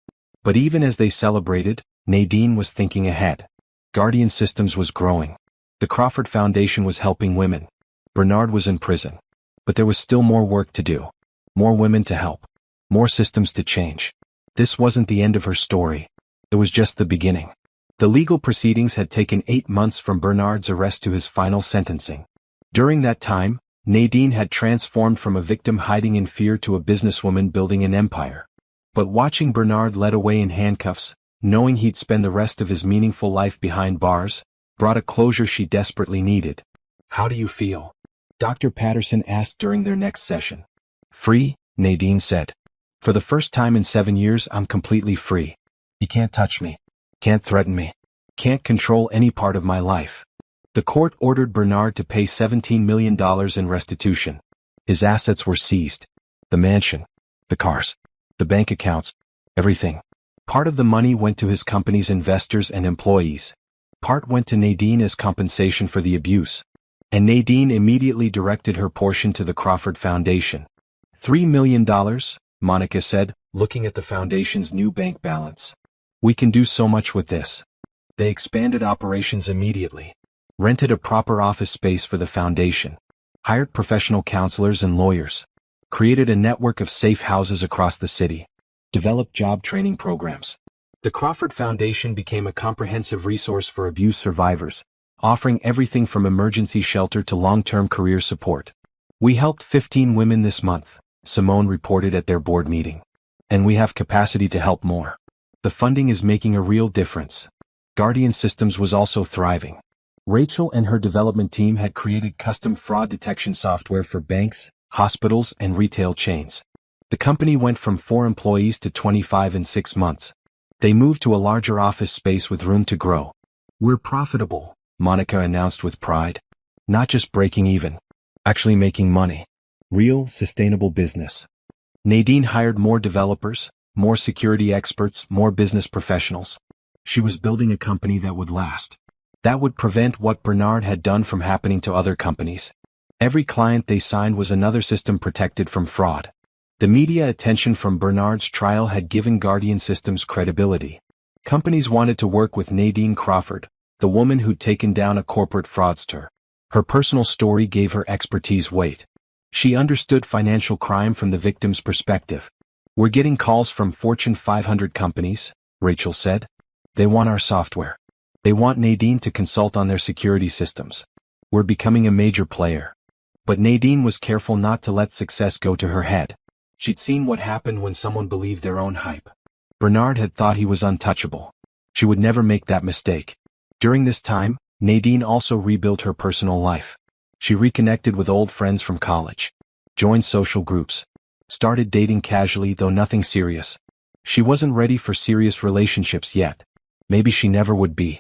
But even as they celebrated, Nadine was thinking ahead. Guardian Systems was growing. The Crawford Foundation was helping women. Bernard was in prison. But there was still more work to do. More women to help. More systems to change. This wasn't the end of her story. It was just the beginning. The legal proceedings had taken 8 months from Bernard's arrest to his final sentencing. During that time, Nadine had transformed from a victim hiding in fear to a businesswoman building an empire. But watching Bernard led away in handcuffs, knowing he'd spend the rest of his meaningful life behind bars, brought a closure she desperately needed. "How do you feel?" Dr. Patterson asked during their next session. "Free," Nadine said. "For the first time in 7 years, I'm completely free. You can't touch me. Can't threaten me. Can't control any part of my life." The court ordered Bernard to pay $17 million in restitution. His assets were seized. The mansion, the cars, the bank accounts, everything. Part of the money went to his company's investors and employees. Part went to Nadine as compensation for the abuse. And Nadine immediately directed her portion to the Crawford Foundation. $3 million, Monica said, looking at the foundation's new bank balance. "We can do so much with this." They expanded operations immediately. Rented a proper office space for the foundation. Hired professional counselors and lawyers. Created a network of safe houses across the city. Developed job training programs. The Crawford Foundation became a comprehensive resource for abuse survivors, offering everything from emergency shelter to long-term career support. "We helped 15 women this month," Simone reported at their board meeting. "And we have capacity to help more. The funding is making a real difference." Guardian Systems was also thriving. Rachel and her development team had created custom fraud detection software for banks, hospitals, and retail chains. The company went from 4 employees to 25 in 6 months. They moved to a larger office space with room to grow. "We're profitable," Monica announced with pride. "Not just breaking even. Actually making money. Real, sustainable business." Nadine hired more developers, more security experts, more business professionals. She was building a company that would last. That would prevent what Bernard had done from happening to other companies. Every client they signed was another system protected from fraud. The media attention from Bernard's trial had given Guardian Systems credibility. Companies wanted to work with Nadine Crawford, the woman who'd taken down a corporate fraudster. Her personal story gave her expertise weight. She understood financial crime from the victim's perspective. "We're getting calls from Fortune 500 companies," Rachel said. "They want our software. They want Nadine to consult on their security systems. We're becoming a major player." But Nadine was careful not to let success go to her head. She'd seen what happened when someone believed their own hype. Bernard had thought he was untouchable. She would never make that mistake. During this time, Nadine also rebuilt her personal life. She reconnected with old friends from college. Joined social groups. Started dating casually, though nothing serious. She wasn't ready for serious relationships yet. Maybe she never would be.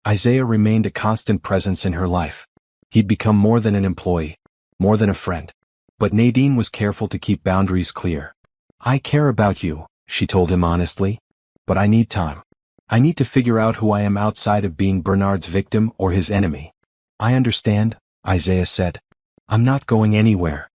Isaiah remained a constant presence in her life. He'd become more than an employee. More than a friend. But Nadine was careful to keep boundaries clear. "I care about you," she told him honestly. "But I need time. I need to figure out who I am outside of being Bernard's victim or his enemy." "I understand," Isaiah said. "I'm not going anywhere."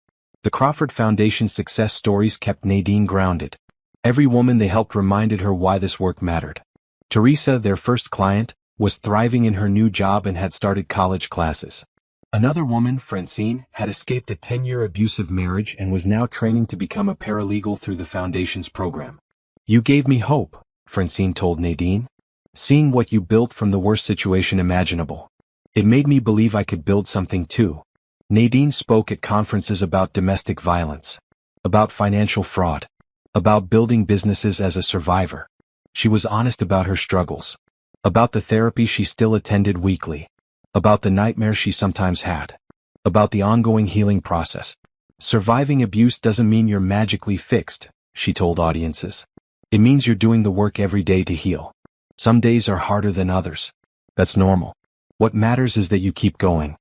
The Crawford Foundation's success stories kept Nadine grounded. Every woman they helped reminded her why this work mattered. Teresa, their first client, was thriving in her new job and had started college classes. Another woman, Francine, had escaped a 10-year abusive marriage and was now training to become a paralegal through the Foundation's program. "You gave me hope," Francine told Nadine. "Seeing what you built from the worst situation imaginable. It made me believe I could build something too." Nadine spoke at conferences about domestic violence, about financial fraud, about building businesses as a survivor. She was honest about her struggles, about the therapy she still attended weekly, about the nightmares she sometimes had, about the ongoing healing process. "Surviving abuse doesn't mean you're magically fixed," she told audiences. "It means you're doing the work every day to heal. Some days are harder than others. That's normal. What matters is that you keep going."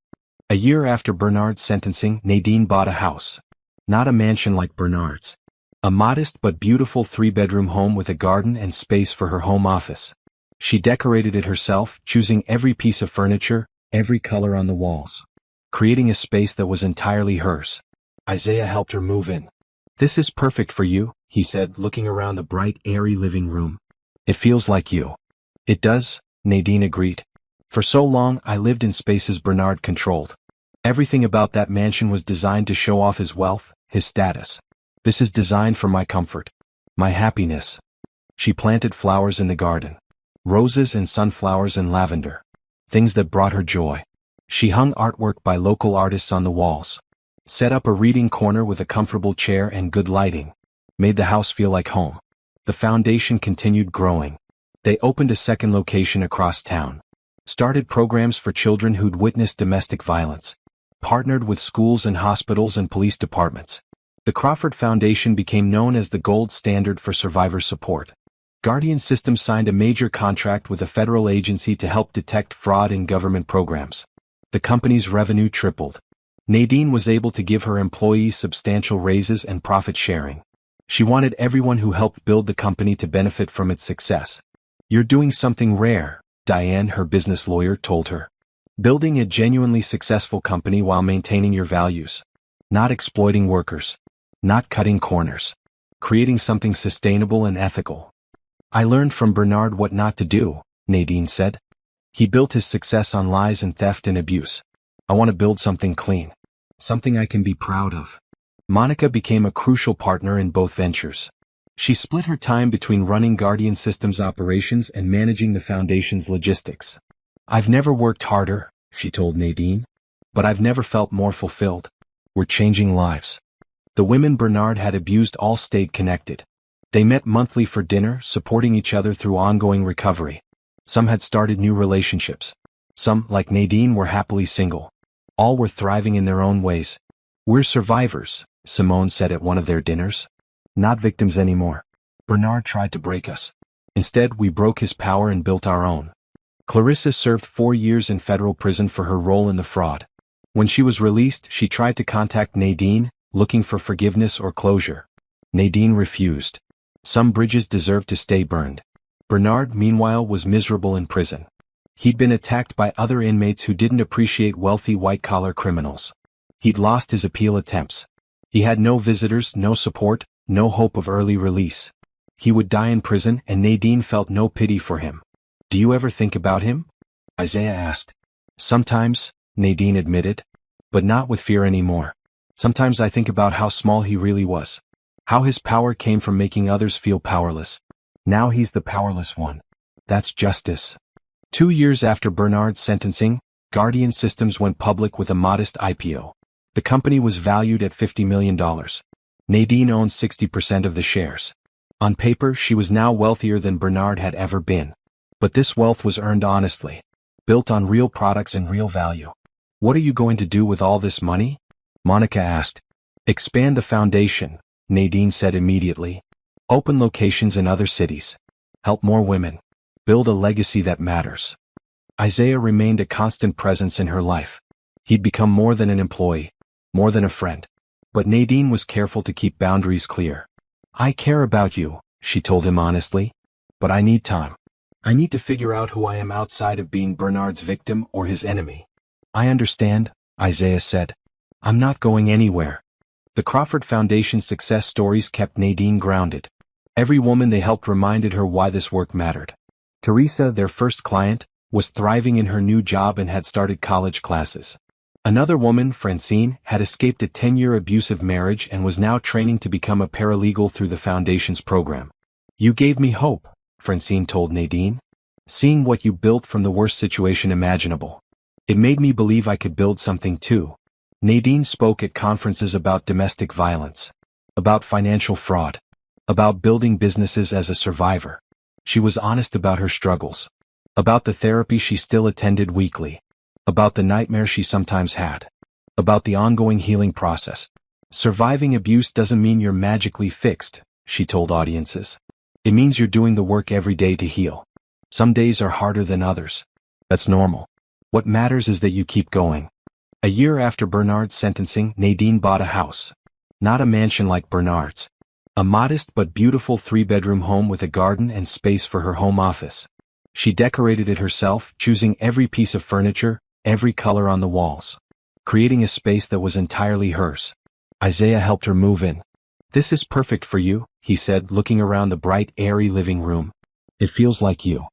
A year after Bernard's sentencing, Nadine bought a house. Not a mansion like Bernard's. A modest but beautiful 3-bedroom home with a garden and space for her home office. She decorated it herself, choosing every piece of furniture, every color on the walls, creating a space that was entirely hers. Isaiah helped her move in. "This is perfect for you," he said, looking around the bright, airy living room. "It feels like you." "It does," Nadine agreed. "For so long I lived in spaces Bernard controlled. Everything about that mansion was designed to show off his wealth, his status. This is designed for my comfort, my happiness." She planted flowers in the garden. Roses and sunflowers and lavender. Things that brought her joy. She hung artwork by local artists on the walls. Set up a reading corner with a comfortable chair and good lighting. Made the house feel like home. The foundation continued growing. They opened a second location across town. Started programs for children who'd witnessed domestic violence. Partnered with schools and hospitals and police departments. The Crawford Foundation became known as the gold standard for survivor support. Guardian Systems signed a major contract with a federal agency to help detect fraud in government programs. The company's revenue tripled. Nadine was able to give her employees substantial raises and profit sharing. She wanted everyone who helped build the company to benefit from its success. "You're doing something rare," Diane, her business lawyer, told her. "Building a genuinely successful company while maintaining your values. Not exploiting workers. Not cutting corners. Creating something sustainable and ethical." "I learned from Bernard what not to do," Nadine said. "He built his success on lies and theft and abuse. I want to build something clean. Something I can be proud of." Monica became a crucial partner in both ventures. She split her time between running Guardian Systems operations and managing the foundation's logistics. "I've never worked harder," she told Nadine. "But I've never felt more fulfilled. We're changing lives." The women Bernard had abused all stayed connected. They met monthly for dinner, supporting each other through ongoing recovery. Some had started new relationships. Some, like Nadine, were happily single. All were thriving in their own ways. "We're survivors," Simone said at one of their dinners. "Not victims anymore. Bernard tried to break us. Instead, we broke his power and built our own." Clarissa served 4 years in federal prison for her role in the fraud. When she was released, she tried to contact Nadine, looking for forgiveness or closure. Nadine refused. Some bridges deserved to stay burned. Bernard, meanwhile, was miserable in prison. He'd been attacked by other inmates who didn't appreciate wealthy white-collar criminals. He'd lost his appeal attempts. He had no visitors, no support, no hope of early release. He would die in prison, and Nadine felt no pity for him. "Do you ever think about him?" Isaiah asked. "Sometimes," Nadine admitted. "But not with fear anymore. Sometimes I think about how small he really was. How his power came from making others feel powerless. Now he's the powerless one. That's justice." 2 years after Bernard's sentencing, Guardian Systems went public with a modest IPO. The company was valued at $50 million. Nadine owned 60% of the shares. On paper, she was now wealthier than Bernard had ever been. But this wealth was earned honestly, built on real products and real value. "What are you going to do with all this money?" Monica asked. "Expand the foundation," Nadine said immediately. "Open locations in other cities. Help more women. Build a legacy that matters." Isaiah remained a constant presence in her life. He'd become more than an employee, more than a friend. But Nadine was careful to keep boundaries clear. "I care about you," she told him honestly. "But I need time. I need to figure out who I am outside of being Bernard's victim or his enemy." "I understand," Isaiah said. "I'm not going anywhere." The Crawford Foundation's success stories kept Nadine grounded. Every woman they helped reminded her why this work mattered. Teresa, their first client, was thriving in her new job and had started college classes. Another woman, Francine, had escaped a 10-year abusive marriage and was now training to become a paralegal through the Foundation's program. "You gave me hope," Francine told Nadine. "Seeing what you built from the worst situation imaginable. It made me believe I could build something too." Nadine spoke at conferences about domestic violence, about financial fraud, about building businesses as a survivor. She was honest about her struggles, about the therapy she still attended weekly, about the nightmares she sometimes had, about the ongoing healing process. "Surviving abuse doesn't mean you're magically fixed," she told audiences. "It means you're doing the work every day to heal. Some days are harder than others. That's normal. What matters is that you keep going." A year after Bernard's sentencing, Nadine bought a house. Not a mansion like Bernard's. A modest but beautiful 3-bedroom home with a garden and space for her home office. She decorated it herself, choosing every piece of furniture, every color on the walls, creating a space that was entirely hers. Isaiah helped her move in. "This is perfect for you," he said, looking around the bright, airy living room. "It feels like you."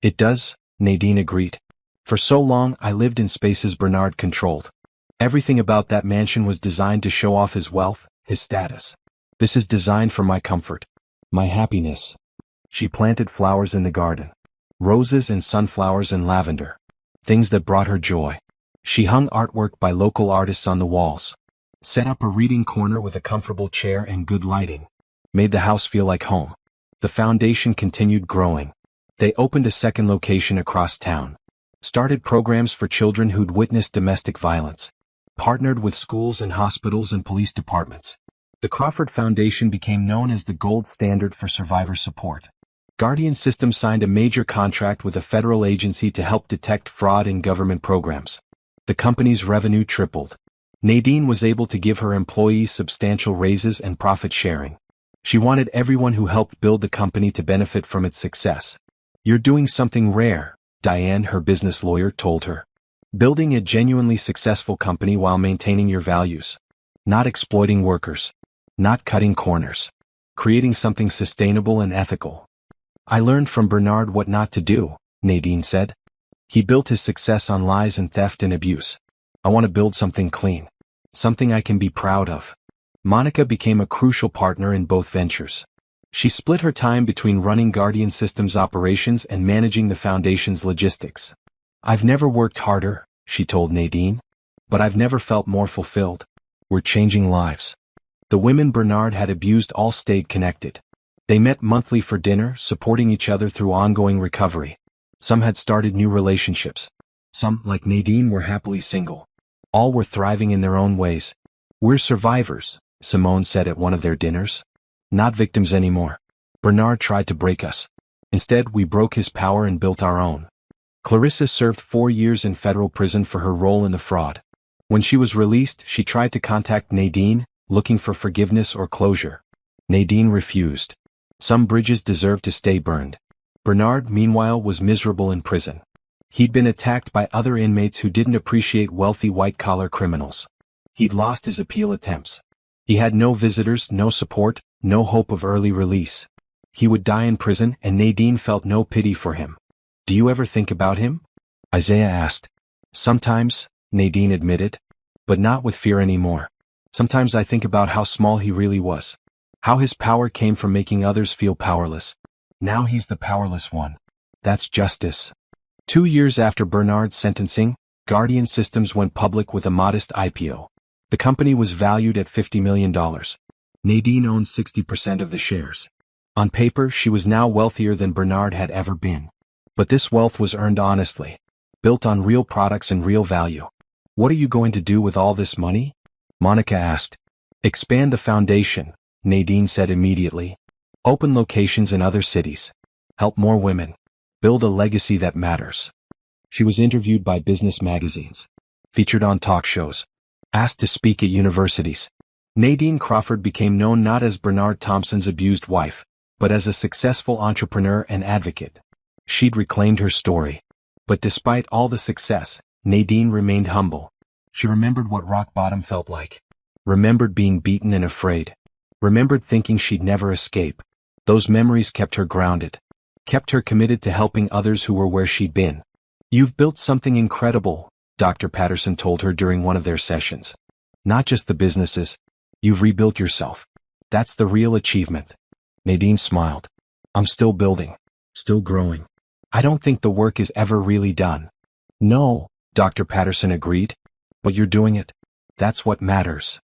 "It does," Nadine agreed. "For so long I lived in spaces Bernard controlled. Everything about that mansion was designed to show off his wealth, his status. This is designed for my comfort, my happiness." She planted flowers in the garden. Roses and sunflowers and lavender. Things that brought her joy. She hung artwork by local artists on the walls. Set up a reading corner with a comfortable chair and good lighting. Made the house feel like home. The foundation continued growing. They opened a second location across town. Started programs for children who'd witnessed domestic violence. Partnered with schools and hospitals and police departments. The Crawford Foundation became known as the gold standard for survivor support. Guardian Systems signed a major contract with a federal agency to help detect fraud in government programs. The company's revenue tripled. Nadine was able to give her employees substantial raises and profit sharing. She wanted everyone who helped build the company to benefit from its success. "You're doing something rare," Diane, her business lawyer, told her. "Building a genuinely successful company while maintaining your values. Not exploiting workers. Not cutting corners. Creating something sustainable and ethical." "I learned from Bernard what not to do," Nadine said. "He built his success on lies and theft and abuse. I want to build something clean. Something I can be proud of." Monica became a crucial partner in both ventures. She split her time between running Guardian Systems operations and managing the foundation's logistics. "I've never worked harder," she told Nadine. "But I've never felt more fulfilled. We're changing lives." The women Bernard had abused all stayed connected. They met monthly for dinner, supporting each other through ongoing recovery. Some had started new relationships. Some, like Nadine, were happily single. All were thriving in their own ways. "We're survivors," Simone said at one of their dinners. "Not victims anymore. Bernard tried to break us. Instead, we broke his power and built our own." Clarissa served 4 years in federal prison for her role in the fraud. When she was released, she tried to contact Nadine, looking for forgiveness or closure. Nadine refused. Some bridges deserved to stay burned. Bernard, meanwhile, was miserable in prison. He'd been attacked by other inmates who didn't appreciate wealthy white-collar criminals. He'd lost his appeal attempts. He had no visitors, no support, no hope of early release. He would die in prison, and Nadine felt no pity for him. "Do you ever think about him?" Isaiah asked. "Sometimes," Nadine admitted. "But not with fear anymore. Sometimes I think about how small he really was. How his power came from making others feel powerless. Now he's the powerless one. That's justice." 2 years after Bernard's sentencing, Guardian Systems went public with a modest IPO. The company was valued at $50 million. Nadine owned 60% of the shares. On paper, she was now wealthier than Bernard had ever been. But this wealth was earned honestly, built on real products and real value. "What are you going to do with all this money?" Monica asked. "Expand the foundation," Nadine said immediately. "Open locations in other cities. Help more women. Build a legacy that matters." She was interviewed by business magazines. Featured on talk shows. Asked to speak at universities. Nadine Crawford became known not as Bernard Thompson's abused wife, but as a successful entrepreneur and advocate. She'd reclaimed her story. But despite all the success, Nadine remained humble. She remembered what rock bottom felt like. Remembered being beaten and afraid. Remembered thinking she'd never escape. Those memories kept her grounded. Kept her committed to helping others who were where she'd been. "You've built something incredible," Dr. Patterson told her during one of their sessions. "Not just the businesses. You've rebuilt yourself. That's the real achievement." Nadine smiled. "I'm still building. Still growing. I don't think the work is ever really done." "No," Dr. Patterson agreed. "But you're doing it. That's what matters."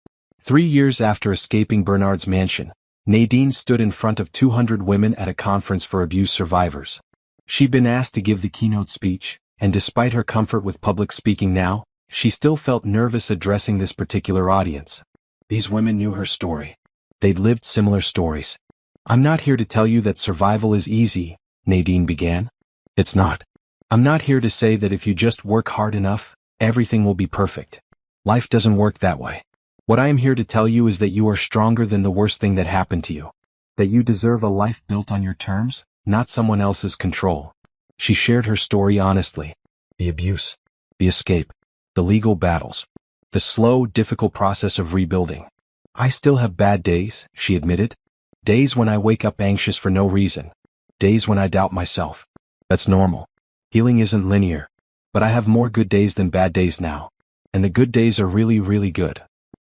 3 years after escaping Bernard's mansion, Nadine stood in front of 200 women at a conference for abuse survivors. She'd been asked to give the keynote speech, and despite her comfort with public speaking now, she still felt nervous addressing this particular audience. These women knew her story. They'd lived similar stories. "I'm not here to tell you that survival is easy," Nadine began. "It's not. I'm not here to say that if you just work hard enough, everything will be perfect. Life doesn't work that way. What I am here to tell you is that you are stronger than the worst thing that happened to you. That you deserve a life built on your terms, not someone else's control. She shared her story honestly. The abuse, the escape, the legal battles, the slow, difficult process of rebuilding. I still have bad days, she admitted. Days when I wake up anxious for no reason. Days when I doubt myself. That's normal. Healing isn't linear. But I have more good days than bad days now. And the good days are really, really good.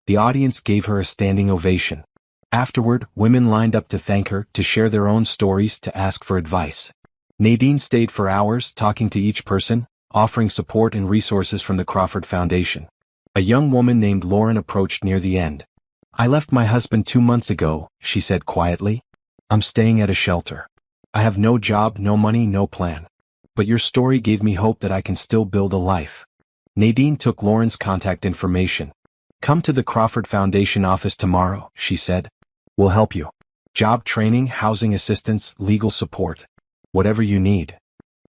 The audience gave her a standing ovation. Afterward, women lined up to thank her, to share their own stories, to ask for advice. Nadine stayed for hours talking to each person, offering support and resources from the Crawford Foundation. A young woman named Lauren approached near the end. I left my husband 2 months ago, she said quietly. I'm staying at a shelter. I have no job, no money, no plan. But your story gave me hope that I can still build a life. Nadine took Lauren's contact information. Come to the Crawford Foundation office tomorrow, she said. We'll help you. Job training, housing assistance, legal support. Whatever you need.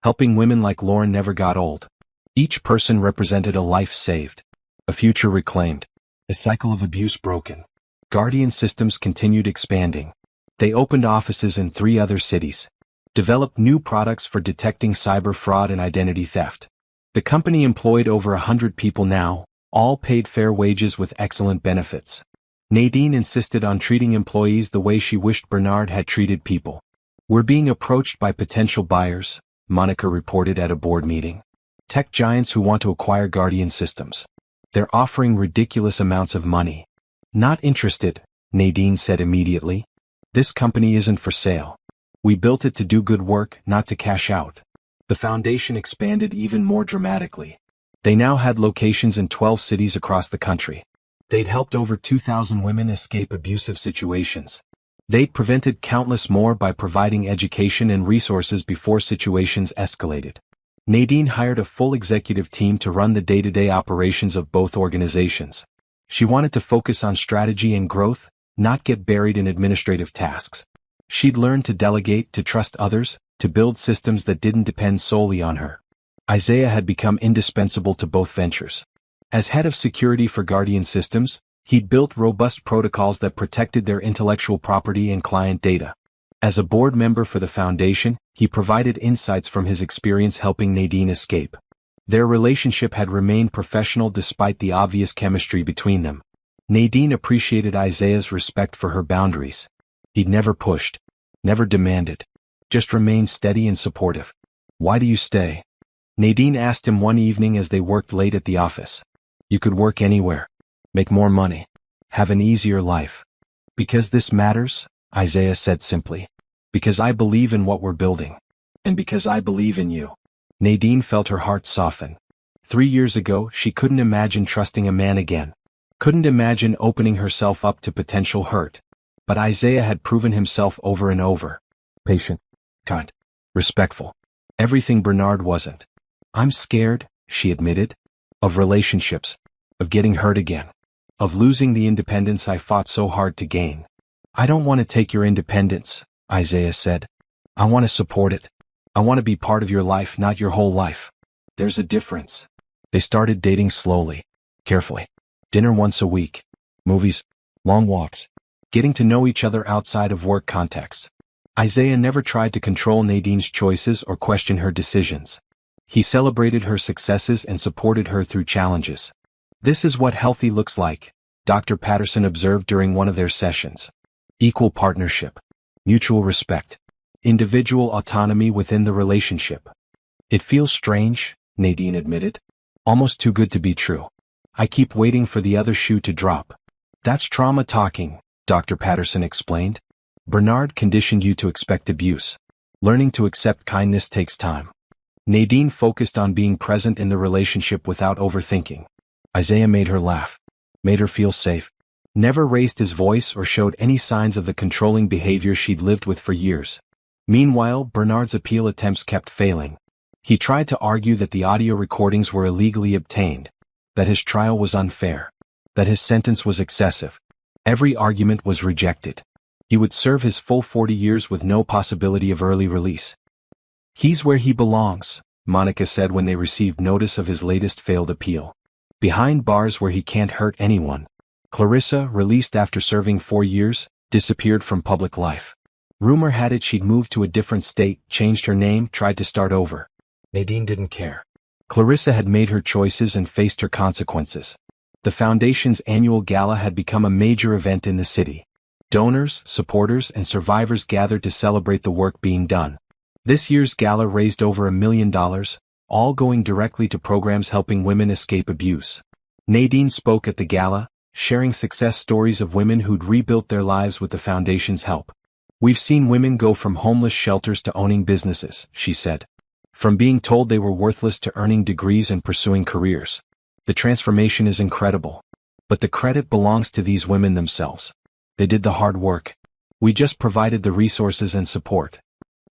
Helping women like Lauren never got old. Each person represented a life saved. A future reclaimed. A cycle of abuse broken. Guardian systems continued expanding. They opened offices in 3 other cities. Developed new products for detecting cyber fraud and identity theft. The company employed over 100 people now, all paid fair wages with excellent benefits. Nadine insisted on treating employees the way she wished Bernard had treated people. We're being approached by potential buyers, Monica reported at a board meeting. Tech giants who want to acquire Guardian systems. They're offering ridiculous amounts of money. Not interested, Nadine said immediately. This company isn't for sale. We built it to do good work, not to cash out. The foundation expanded even more dramatically. They now had locations in 12 cities across the country. They'd helped over 2,000 women escape abusive situations. They'd prevented countless more by providing education and resources before situations escalated. Nadine hired a full executive team to run the day-to-day operations of both organizations. She wanted to focus on strategy and growth, not get buried in administrative tasks. She'd learned to delegate, to trust others, to build systems that didn't depend solely on her. Isaiah had become indispensable to both ventures. As head of security for Guardian Systems, he'd built robust protocols that protected their intellectual property and client data. As a board member for the foundation, he provided insights from his experience helping Nadine escape. Their relationship had remained professional despite the obvious chemistry between them. Nadine appreciated Isaiah's respect for her boundaries. He'd never pushed, never demanded, just remained steady and supportive. Why do you stay? Nadine asked him one evening as they worked late at the office. You could work anywhere, make more money, have an easier life. Because this matters, Isaiah said simply. Because I believe in what we're building. And because I believe in you. Nadine felt her heart soften. 3 years ago, she couldn't imagine trusting a man again. Couldn't imagine opening herself up to potential hurt. But Isaiah had proven himself over and over. Patient, kind, respectful. Everything Bernard wasn't. I'm scared, she admitted. Of relationships. Of getting hurt again. Of losing the independence I fought so hard to gain. I don't want to take your independence, Isaiah said. I want to support it. I want to be part of your life, not your whole life. There's a difference. They started dating slowly, carefully. Dinner once a week. Movies, long walks. Getting to know each other outside of work contexts. Isaiah never tried to control Nadine's choices or question her decisions. He celebrated her successes and supported her through challenges. This is what healthy looks like, Dr. Patterson observed during one of their sessions. Equal partnership. Mutual respect. Individual autonomy within the relationship. It feels strange, Nadine admitted. Almost too good to be true. I keep waiting for the other shoe to drop. That's trauma talking, Dr. Patterson explained. Bernard conditioned you to expect abuse. Learning to accept kindness takes time. Nadine focused on being present in the relationship without overthinking. Isaiah made her laugh. Made her feel safe. Never raised his voice or showed any signs of the controlling behavior she'd lived with for years. Meanwhile, Bernard's appeal attempts kept failing. He tried to argue that the audio recordings were illegally obtained, that his trial was unfair, that his sentence was excessive. Every argument was rejected. He would serve his full 40 years with no possibility of early release. He's where he belongs, Monica said when they received notice of his latest failed appeal. Behind bars where he can't hurt anyone. Clarissa, released after serving 4 years, disappeared from public life. Rumor had it she'd moved to a different state, changed her name, tried to start over. Nadine didn't care. Clarissa had made her choices and faced her consequences. The foundation's annual gala had become a major event in the city. Donors, supporters, and survivors gathered to celebrate the work being done. This year's gala raised over $1 million, all going directly to programs helping women escape abuse. Nadine spoke at the gala, sharing success stories of women who'd rebuilt their lives with the foundation's help. "We've seen women go from homeless shelters to owning businesses," she said. "From being told they were worthless to earning degrees and pursuing careers. The transformation is incredible. But the credit belongs to these women themselves. They did the hard work. We just provided the resources and support."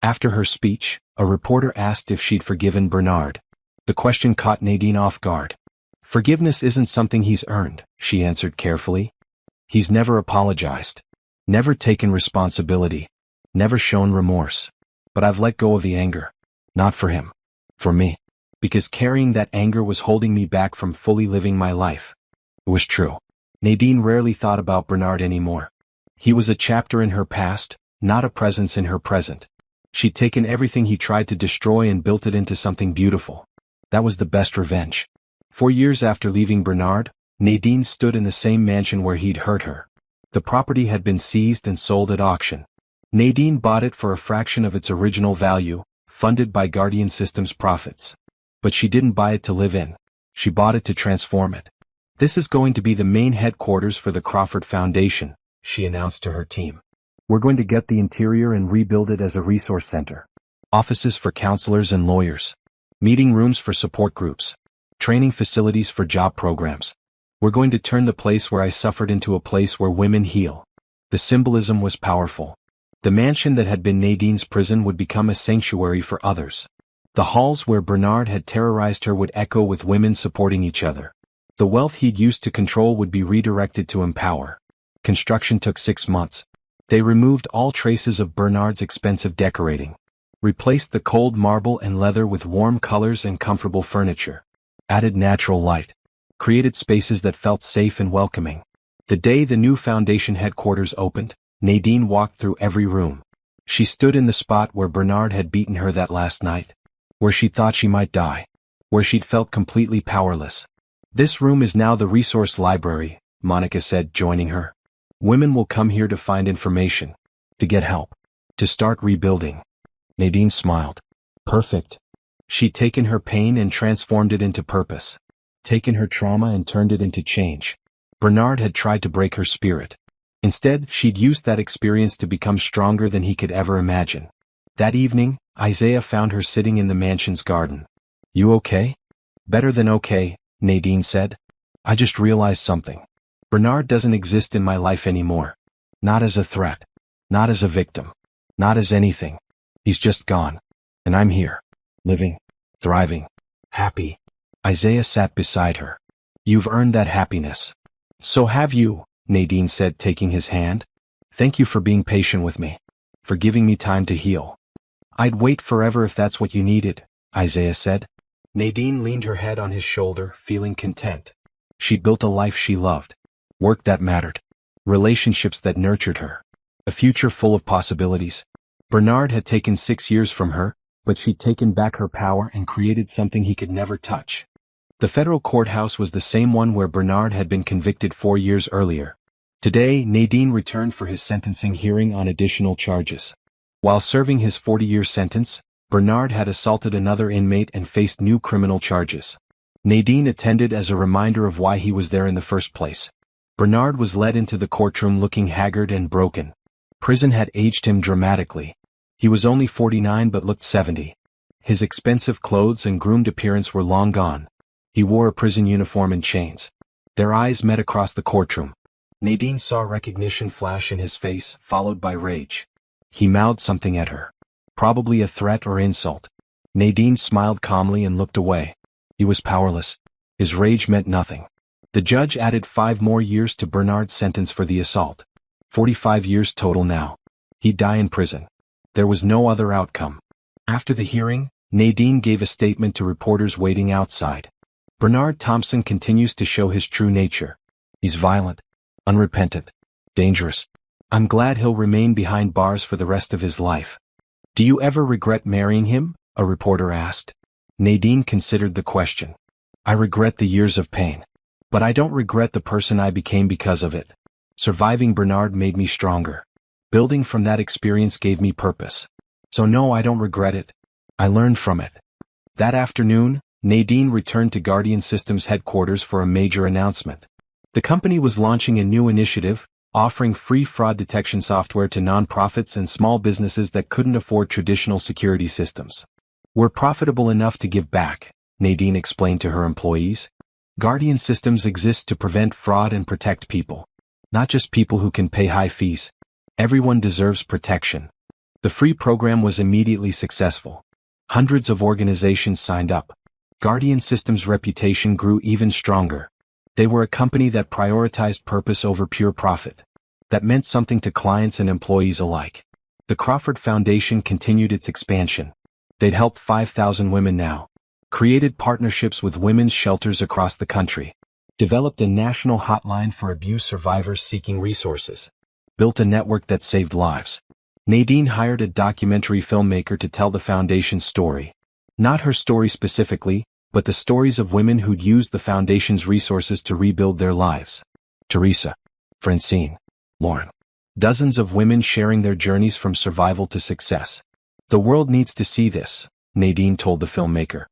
After her speech, a reporter asked if she'd forgiven Bernard. The question caught Nadine off guard. "Forgiveness isn't something he's earned," she answered carefully. "He's never apologized. Never taken responsibility. Never shown remorse. But I've let go of the anger. Not for him. For me. Because carrying that anger was holding me back from fully living my life." It was true. Nadine rarely thought about Bernard anymore. He was a chapter in her past, not a presence in her present. She'd taken everything he tried to destroy and built it into something beautiful. That was the best revenge. 4 years after leaving Bernard, Nadine stood in the same mansion where he'd hurt her. The property had been seized and sold at auction. Nadine bought it for a fraction of its original value, funded by Guardian Systems' profits. But she didn't buy it to live in. She bought it to transform it. "This is going to be the main headquarters for the Crawford Foundation," she announced to her team. "We're going to get the interior and rebuild it as a resource center. Offices for counselors and lawyers. Meeting rooms for support groups. Training facilities for job programs. We're going to turn the place where I suffered into a place where women heal." The symbolism was powerful. The mansion that had been Nadine's prison would become a sanctuary for others. The halls where Bernard had terrorized her would echo with women supporting each other. The wealth he'd used to control would be redirected to empower. Construction took 6 months. They removed all traces of Bernard's expensive decorating. Replaced the cold marble and leather with warm colors and comfortable furniture. Added natural light. Created spaces that felt safe and welcoming. The day the new foundation headquarters opened, Nadine walked through every room. She stood in the spot where Bernard had beaten her that last night. Where she thought she might die. Where she'd felt completely powerless. "This room is now the resource library," Monica said, joining her. "Women will come here to find information. To get help. To start rebuilding." Nadine smiled. Perfect. She'd taken her pain and transformed it into purpose. Taken her trauma and turned it into change. Bernard had tried to break her spirit. Instead, she'd used that experience to become stronger than he could ever imagine. That evening, Isaiah found her sitting in the mansion's garden. "You okay?" "Better than okay," Nadine said. "I just realized something. Bernard doesn't exist in my life anymore. Not as a threat. Not as a victim. Not as anything. He's just gone. And I'm here. Living. Thriving. Happy." Isaiah sat beside her. "You've earned that happiness." "So have you," Nadine said, taking his hand. "Thank you for being patient with me. For giving me time to heal." "I'd wait forever if that's what you needed," Isaiah said. Nadine leaned her head on his shoulder, feeling content. She'd built a life she loved. Work that mattered. Relationships that nurtured her. A future full of possibilities. Bernard had taken 6 years from her, but she'd taken back her power and created something he could never touch. The federal courthouse was the same one where Bernard had been convicted 4 years earlier. Today, Nadine returned for his sentencing hearing on additional charges. While serving his 40-year sentence, Bernard had assaulted another inmate and faced new criminal charges. Nadine attended as a reminder of why he was there in the first place. Bernard was led into the courtroom looking haggard and broken. Prison had aged him dramatically. He was only 49 but looked 70. His expensive clothes and groomed appearance were long gone. He wore a prison uniform and chains. Their eyes met across the courtroom. Nadine saw recognition flash in his face, followed by rage. He mouthed something at her. Probably a threat or insult. Nadine smiled calmly and looked away. He was powerless. His rage meant nothing. The judge added 5 more years to Bernard's sentence for the assault. 45 years total now. He'd die in prison. There was no other outcome. After the hearing, Nadine gave a statement to reporters waiting outside. "Bernard Thompson continues to show his true nature. He's violent, unrepentant, dangerous. I'm glad he'll remain behind bars for the rest of his life. Do you ever regret marrying him? A reporter asked. Nadine considered the question. I regret the years of pain. But I don't regret the person I became because of it. Surviving Bernard made me stronger. Building from that experience gave me purpose. So no, I don't regret it. I learned from it. That afternoon, Nadine returned to Guardian Systems headquarters for a major announcement. The company was launching a new initiative, offering free fraud detection software to nonprofits and small businesses that couldn't afford traditional security systems. We're profitable enough to give back, Nadine explained to her employees. Guardian Systems exists to prevent fraud and protect people. Not just people who can pay high fees. Everyone deserves protection. The free program was immediately successful. Hundreds of organizations signed up. Guardian Systems' reputation grew even stronger. They were a company that prioritized purpose over pure profit. That meant something to clients and employees alike. The Crawford Foundation continued its expansion. They'd helped 5,000 women now. Created partnerships with women's shelters across the country. Developed a national hotline for abuse survivors seeking resources. Built a network that saved lives. Nadine hired a documentary filmmaker to tell the foundation's story. Not her story specifically, but the stories of women who'd used the foundation's resources to rebuild their lives. Teresa, Francine, Lauren. Dozens of women sharing their journeys from survival to success. The world needs to see this, Nadine told the filmmaker.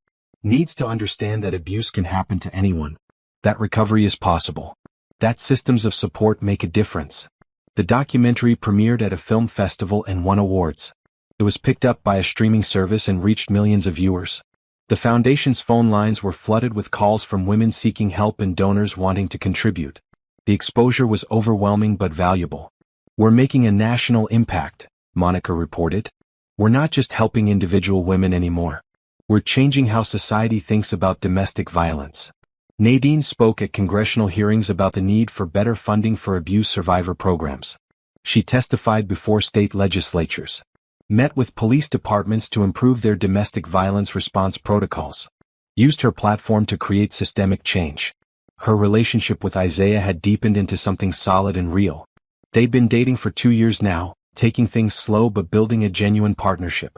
Needs to understand that abuse can happen to anyone. That recovery is possible. That systems of support make a difference. The documentary premiered at a film festival and won awards. It was picked up by a streaming service and reached millions of viewers. The foundation's phone lines were flooded with calls from women seeking help and donors wanting to contribute. The exposure was overwhelming but valuable. We're making a national impact, Monica reported. We're not just helping individual women anymore. We're changing how society thinks about domestic violence. Nadine spoke at congressional hearings about the need for better funding for abuse survivor programs. She testified before state legislatures. Met with police departments to improve their domestic violence response protocols. Used her platform to create systemic change. Her relationship with Isaiah had deepened into something solid and real. They'd been dating for 2 years now, taking things slow but building a genuine partnership.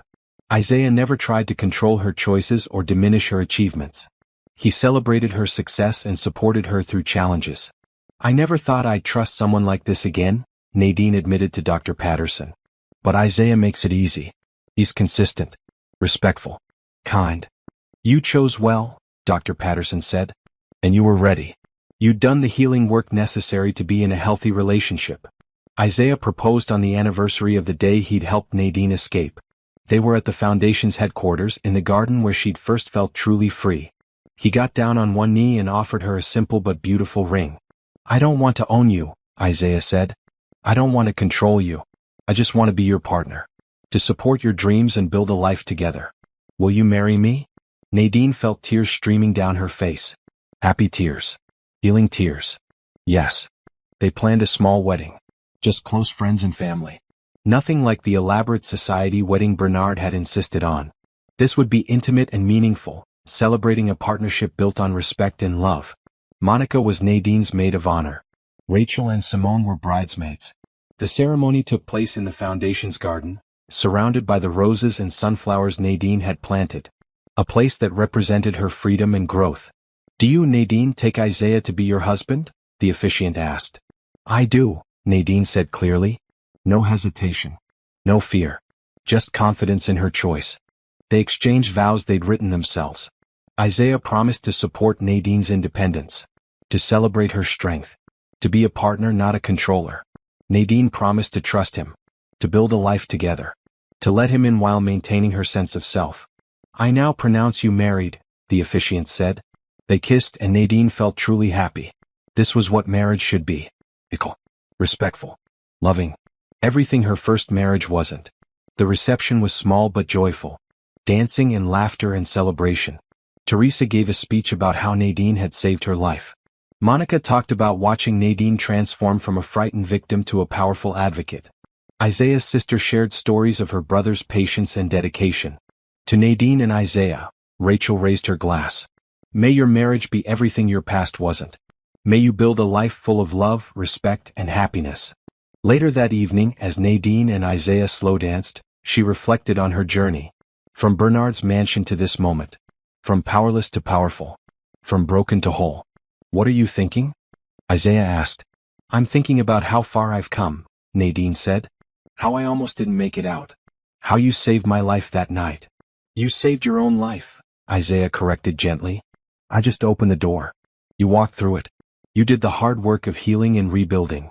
Isaiah never tried to control her choices or diminish her achievements. He celebrated her success and supported her through challenges. I never thought I'd trust someone like this again, Nadine admitted to Dr. Patterson. But Isaiah makes it easy. He's consistent, respectful, kind. You chose well, Dr. Patterson said. And you were ready. You'd done the healing work necessary to be in a healthy relationship. Isaiah proposed on the anniversary of the day he'd helped Nadine escape. They were at the foundation's headquarters in the garden where she'd first felt truly free. He got down on one knee and offered her a simple but beautiful ring. I don't want to own you, Isaiah said. I don't want to control you. I just want to be your partner. To support your dreams and build a life together. Will you marry me? Nadine felt tears streaming down her face. Happy tears. Healing tears. Yes. They planned a small wedding. Just close friends and family. Nothing like the elaborate society wedding Bernard had insisted on. This would be intimate and meaningful, celebrating a partnership built on respect and love. Monica was Nadine's maid of honor. Rachel and Simone were bridesmaids. The ceremony took place in the foundation's garden, surrounded by the roses and sunflowers Nadine had planted. A place that represented her freedom and growth. Do you, Nadine, take Isaiah to be your husband? The officiant asked. I do, Nadine said clearly. No hesitation. No fear. Just confidence in her choice. They exchanged vows they'd written themselves. Isaiah promised to support Nadine's independence. To celebrate her strength. To be a partner, not a controller. Nadine promised to trust him. To build a life together. To let him in while maintaining her sense of self. I now pronounce you married, the officiant said. They kissed and Nadine felt truly happy. This was what marriage should be. Equal. Respectful. Loving. Everything her first marriage wasn't. The reception was small but joyful. Dancing and laughter and celebration. Teresa gave a speech about how Nadine had saved her life. Monica talked about watching Nadine transform from a frightened victim to a powerful advocate. Isaiah's sister shared stories of her brother's patience and dedication. To Nadine and Isaiah, Rachel raised her glass. May your marriage be everything your past wasn't. May you build a life full of love, respect, and happiness. Later that evening, as Nadine and Isaiah slow danced, she reflected on her journey. From Bernard's mansion to this moment. From powerless to powerful. From broken to whole. What are you thinking? Isaiah asked. I'm thinking about how far I've come, Nadine said. How I almost didn't make it out. How you saved my life that night. You saved your own life, Isaiah corrected gently. I just opened the door. You walked through it. You did the hard work of healing and rebuilding.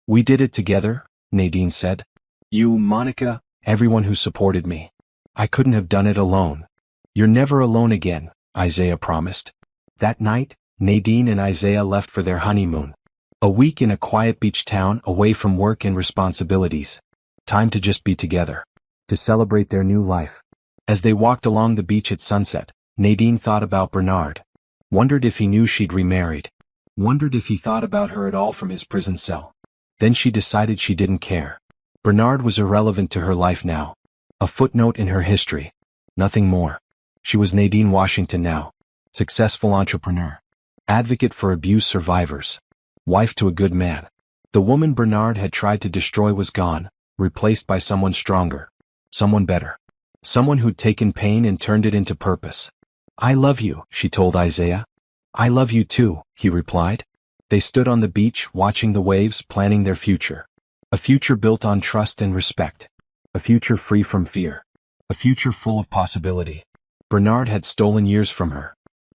We did it together, Nadine said. You, Monica, everyone who supported me. I couldn't have done it alone. You're never alone again, Isaiah promised. That night, Nadine and Isaiah left for their honeymoon. A week in a quiet beach town away from work and responsibilities. Time to just be together. To celebrate their new life. As they walked along the beach at sunset, Nadine thought about Bernard. Wondered if he knew she'd remarried. Wondered if he thought about her at all from his prison cell. Then she decided she didn't care. Bernard was irrelevant to her life now. A footnote in her history. Nothing more. She was Nadine Washington now. Successful entrepreneur. Advocate for abuse survivors. Wife to a good man. The woman Bernard had tried to destroy was gone, replaced by someone stronger. Someone better. Someone who'd taken pain and turned it into purpose. I love you, she told Isaiah. I love you too, he replied. They stood on the beach watching the waves, planning their future. A future built on trust and respect. A future free from fear. A future full of possibility. Bernard had stolen years from her.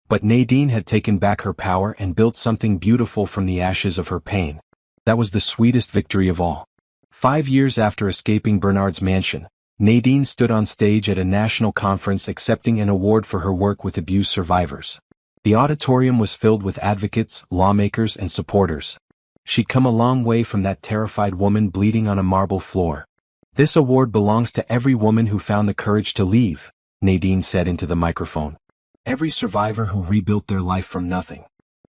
But Nadine had taken back her power and built something beautiful from the ashes of her pain. That was the sweetest victory of all. 5 years after escaping Bernard's mansion, Nadine stood on stage at a national conference accepting an award for her work with abuse survivors. The auditorium was filled with advocates, lawmakers, and supporters. She'd come a long way from that terrified woman bleeding on a marble floor. This award belongs to every woman who found the courage to leave, Nadine said into the microphone. Every survivor who rebuilt their life from nothing.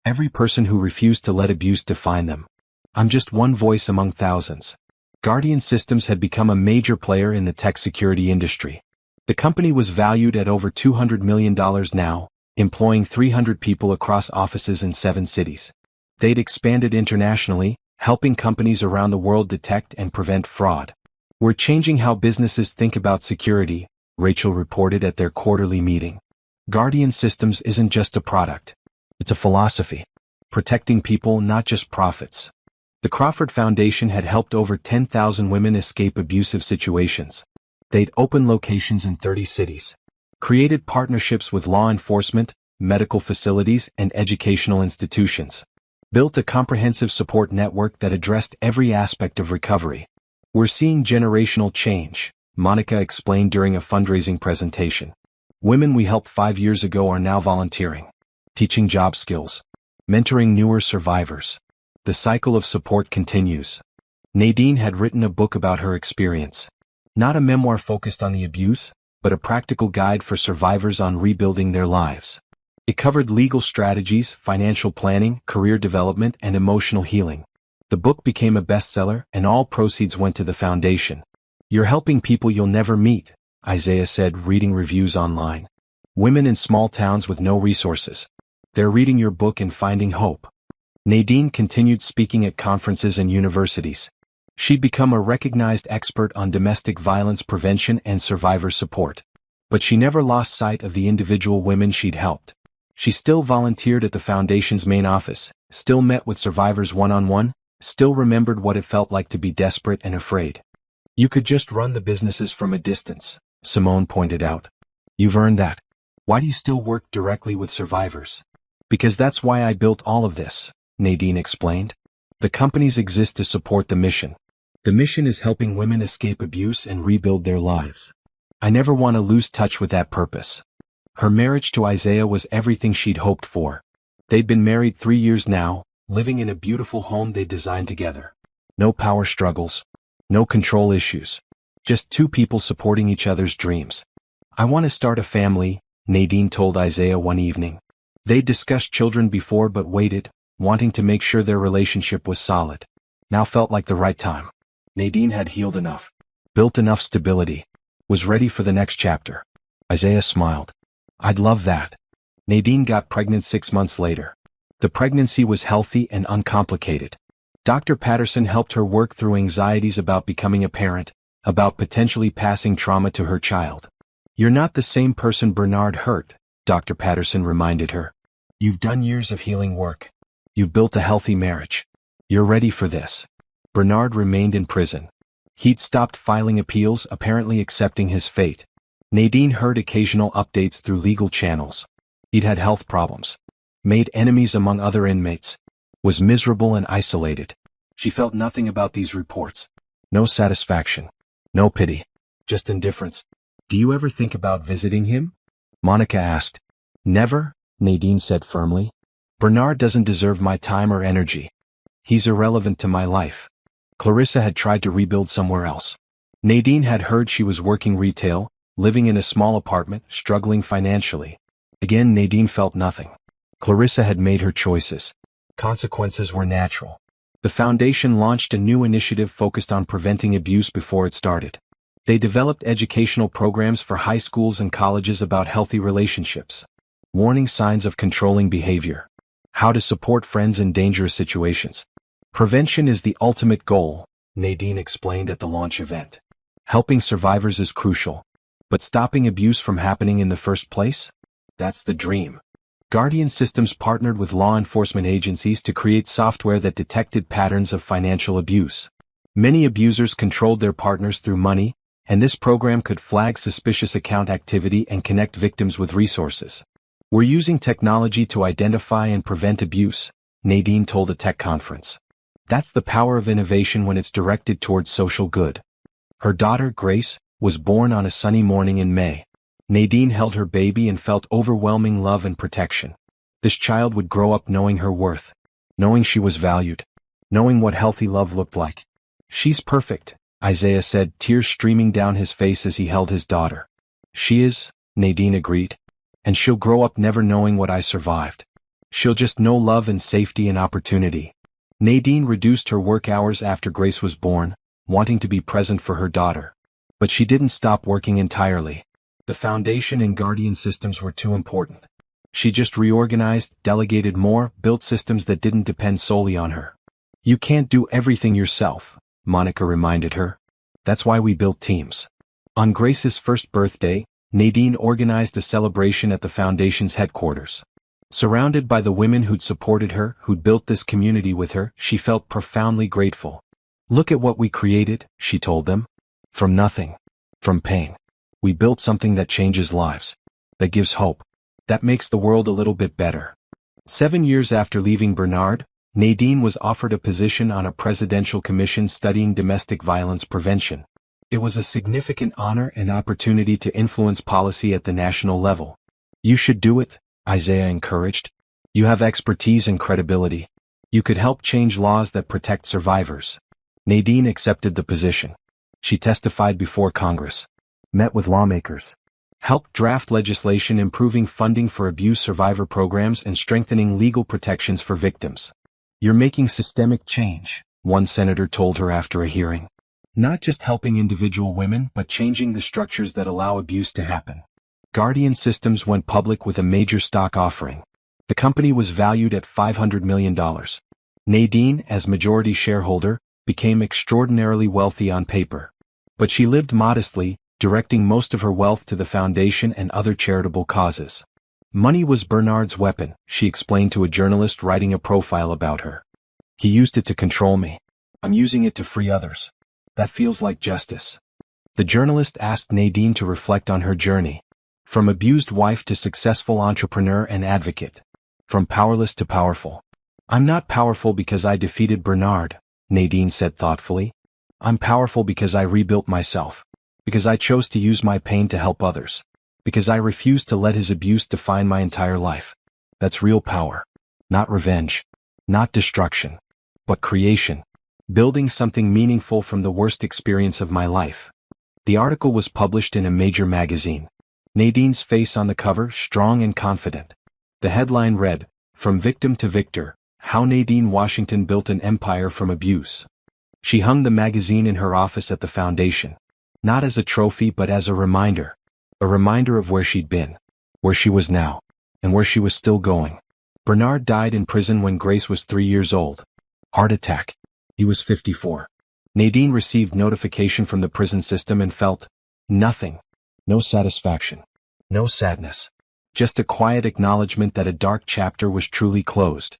Every person who refused to let abuse define them. I'm just one voice among thousands. Guardian Systems had become a major player in the tech security industry. The company was valued at over $200 million now, employing 300 people across offices in 7 cities. They'd expanded internationally, helping companies around the world detect and prevent fraud. We're changing how businesses think about security, Rachel reported at their quarterly meeting. Guardian Systems isn't just a product. It's a philosophy. Protecting people, not just profits. The Crawford Foundation had helped over 10,000 women escape abusive situations. They'd opened locations in 30 cities. Created partnerships with law enforcement, medical facilities, and educational institutions. Built a comprehensive support network that addressed every aspect of recovery. We're seeing generational change, Monica explained during a fundraising presentation. Women we helped 5 years ago are now volunteering, teaching job skills, mentoring newer survivors. The cycle of support continues. Nadine had written a book about her experience. Not a memoir focused on the abuse, but a practical guide for survivors on rebuilding their lives. It covered legal strategies, financial planning, career development, and emotional healing. The book became a bestseller, and all proceeds went to the foundation. You're helping people you'll never meet, Isaiah said, reading reviews online. Women in small towns with no resources. They're reading your book and finding hope. Nadine continued speaking at conferences and universities. She'd become a recognized expert on domestic violence prevention and survivor support. But she never lost sight of the individual women she'd helped. She still volunteered at the foundation's main office, still met with survivors one-on-one, still remembered what it felt like to be desperate and afraid. You could just run the businesses from a distance, Simone pointed out. You've earned that. Why do you still work directly with survivors? Because that's why I built all of this, Nadine explained. The companies exist to support the mission. The mission is helping women escape abuse and rebuild their lives. I never want to lose touch with that purpose. Her marriage to Isaiah was everything she'd hoped for. They'd been married 3 years now, living in a beautiful home they designed together. No power struggles. No control issues. Just 2 people supporting each other's dreams. I want to start a family, Nadine told Isaiah one evening. They'd discussed children before but waited, wanting to make sure their relationship was solid. Now felt like the right time. Nadine had healed enough. Built enough stability. Was ready for the next chapter. Isaiah smiled. I'd love that. Nadine got pregnant 6 months later. The pregnancy was healthy and uncomplicated. Dr. Patterson helped her work through anxieties about becoming a parent, about potentially passing trauma to her child. "You're not the same person Bernard hurt," Dr. Patterson reminded her. "You've done years of healing work. You've built a healthy marriage. You're ready for this." Bernard remained in prison. He'd stopped filing appeals, apparently accepting his fate. Nadine heard occasional updates through legal channels. He'd had health problems, made enemies among other inmates, was miserable and isolated. She felt nothing about these reports. No satisfaction. No pity. Just indifference. "Do you ever think about visiting him?" Monica asked. "Never," Nadine said firmly. "Bernard doesn't deserve my time or energy. He's irrelevant to my life." Clarissa had tried to rebuild somewhere else. Nadine had heard she was working retail, living in a small apartment, struggling financially. Again, Nadine felt nothing. Clarissa had made her choices. Consequences were natural. The foundation launched a new initiative focused on preventing abuse before it started. They developed educational programs for high schools and colleges about healthy relationships, warning signs of controlling behavior, how to support friends in dangerous situations. "Prevention is the ultimate goal," Nadine explained at the launch event. "Helping survivors is crucial. But stopping abuse from happening in the first place? That's the dream." Guardian Systems partnered with law enforcement agencies to create software that detected patterns of financial abuse. Many abusers controlled their partners through money, and this program could flag suspicious account activity and connect victims with resources. "We're using technology to identify and prevent abuse," Nadine told a tech conference. "That's the power of innovation when it's directed towards social good." Her daughter, Grace, was born on a sunny morning in May. Nadine held her baby and felt overwhelming love and protection. This child would grow up knowing her worth, knowing she was valued, knowing what healthy love looked like. "She's perfect," Isaiah said, tears streaming down his face as he held his daughter. "She is," Nadine agreed. "And she'll grow up never knowing what I survived. She'll just know love and safety and opportunity." Nadine reduced her work hours after Grace was born, wanting to be present for her daughter. But she didn't stop working entirely. The foundation and Guardian Systems were too important. She just reorganized, delegated more, built systems that didn't depend solely on her. "You can't do everything yourself," Monica reminded her. "That's why we built teams." On Grace's first birthday, Nadine organized a celebration at the foundation's headquarters. Surrounded by the women who'd supported her, who'd built this community with her, she felt profoundly grateful. "Look at what we created," she told them. "From nothing. From pain. We built something that changes lives. That gives hope. That makes the world a little bit better." 7 years after leaving Bernard, Nadine was offered a position on a presidential commission studying domestic violence prevention. It was a significant honor and opportunity to influence policy at the national level. "You should do it," Isaiah encouraged. "You have expertise and credibility. You could help change laws that protect survivors." Nadine accepted the position. She testified before Congress, met with lawmakers, helped draft legislation improving funding for abuse survivor programs and strengthening legal protections for victims. "You're making systemic change," one senator told her after a hearing. "Not just helping individual women, but changing the structures that allow abuse to happen." Guardian Systems went public with a major stock offering. The company was valued at $500 million. Nadine, as majority shareholder, became extraordinarily wealthy on paper. But she lived modestly, directing most of her wealth to the foundation and other charitable causes. "Money was Bernard's weapon," she explained to a journalist writing a profile about her. "He used it to control me. I'm using it to free others. That feels like justice." The journalist asked Nadine to reflect on her journey. From abused wife to successful entrepreneur and advocate. From powerless to powerful. "I'm not powerful because I defeated Bernard," Nadine said thoughtfully. "I'm powerful because I rebuilt myself. Because I chose to use my pain to help others. Because I refused to let his abuse define my entire life. That's real power. Not revenge. Not destruction. But creation. Building something meaningful from the worst experience of my life." The article was published in a major magazine. Nadine's face on the cover, strong and confident. The headline read, "From Victim to Victor, How Nadine Washington Built an Empire from Abuse." She hung the magazine in her office at the foundation. Not as a trophy but as a reminder. A reminder of where she'd been, where she was now, and where she was still going. Bernard died in prison when Grace was 3 years old. Heart attack. He was 54. Nadine received notification from the prison system and felt nothing. No satisfaction. No sadness. Just a quiet acknowledgement that a dark chapter was truly closed.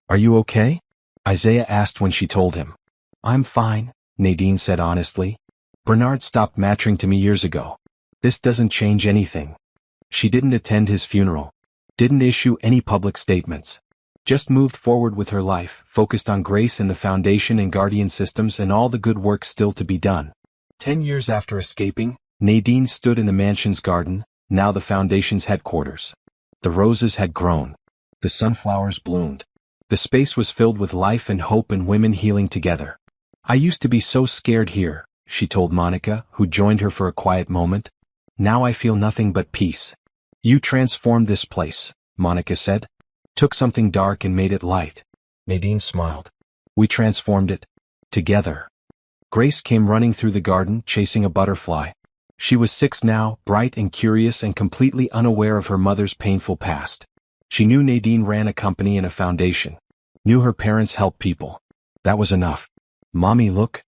Are you okay? Isaiah asked when she told him. I'm fine, Nadine said honestly. Bernard stopped mattering to me years ago. This doesn't change anything. She didn't attend his funeral. Didn't issue any public statements. Just moved forward with her life, focused on grace and the foundation and guardian systems and all the good work still to be done. 10 years after escaping, Nadine stood in the mansion's garden, now the foundation's headquarters. The roses had grown. The sunflowers bloomed. The space was filled with life and hope and women healing together. I used to be so scared here, she told Monica, who joined her for a quiet moment. Now I feel nothing but peace. You transformed this place, Monica said. Took something dark and made it light. Nadine smiled. We transformed it. Together. Grace came running through the garden, chasing a butterfly. She was 6 now, bright and curious and completely unaware of her mother's painful past. She knew Nadine ran a company and a foundation. Knew her parents helped people. That was enough. Mommy, look.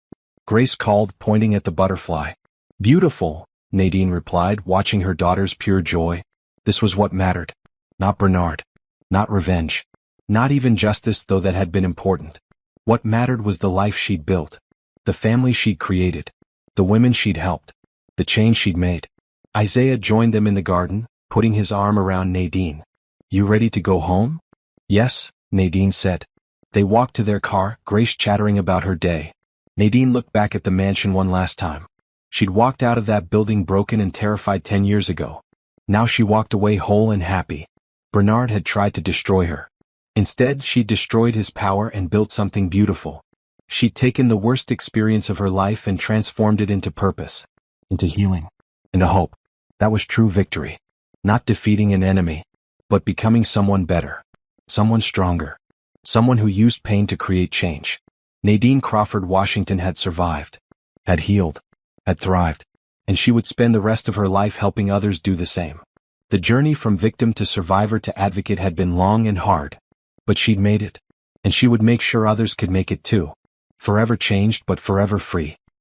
Grace called, pointing at the butterfly. Beautiful, Nadine replied, watching her daughter's pure joy. This was what mattered. Not Bernard. Not revenge. Not even justice, though that had been important. What mattered was the life she'd built. The family she'd created. The women she'd helped. The change she'd made. Isaiah joined them in the garden, putting his arm around Nadine. You ready to go home? Yes, Nadine said. They walked to their car, Grace chattering about her day. Nadine looked back at the mansion one last time. She'd walked out of that building broken and terrified 10 years ago. Now she walked away whole and happy. Bernard had tried to destroy her. Instead, she'd destroyed his power and built something beautiful. She'd taken the worst experience of her life and transformed it into purpose. Into healing. Into hope. That was true victory. Not defeating an enemy, but becoming someone better. Someone stronger. Someone who used pain to create change. Nadine Crawford Washington had survived. Had healed. Had thrived. And she would spend the rest of her life helping others do the same. The journey from victim to survivor to advocate had been long and hard. But she'd made it. And she would make sure others could make it too. Forever changed but forever free.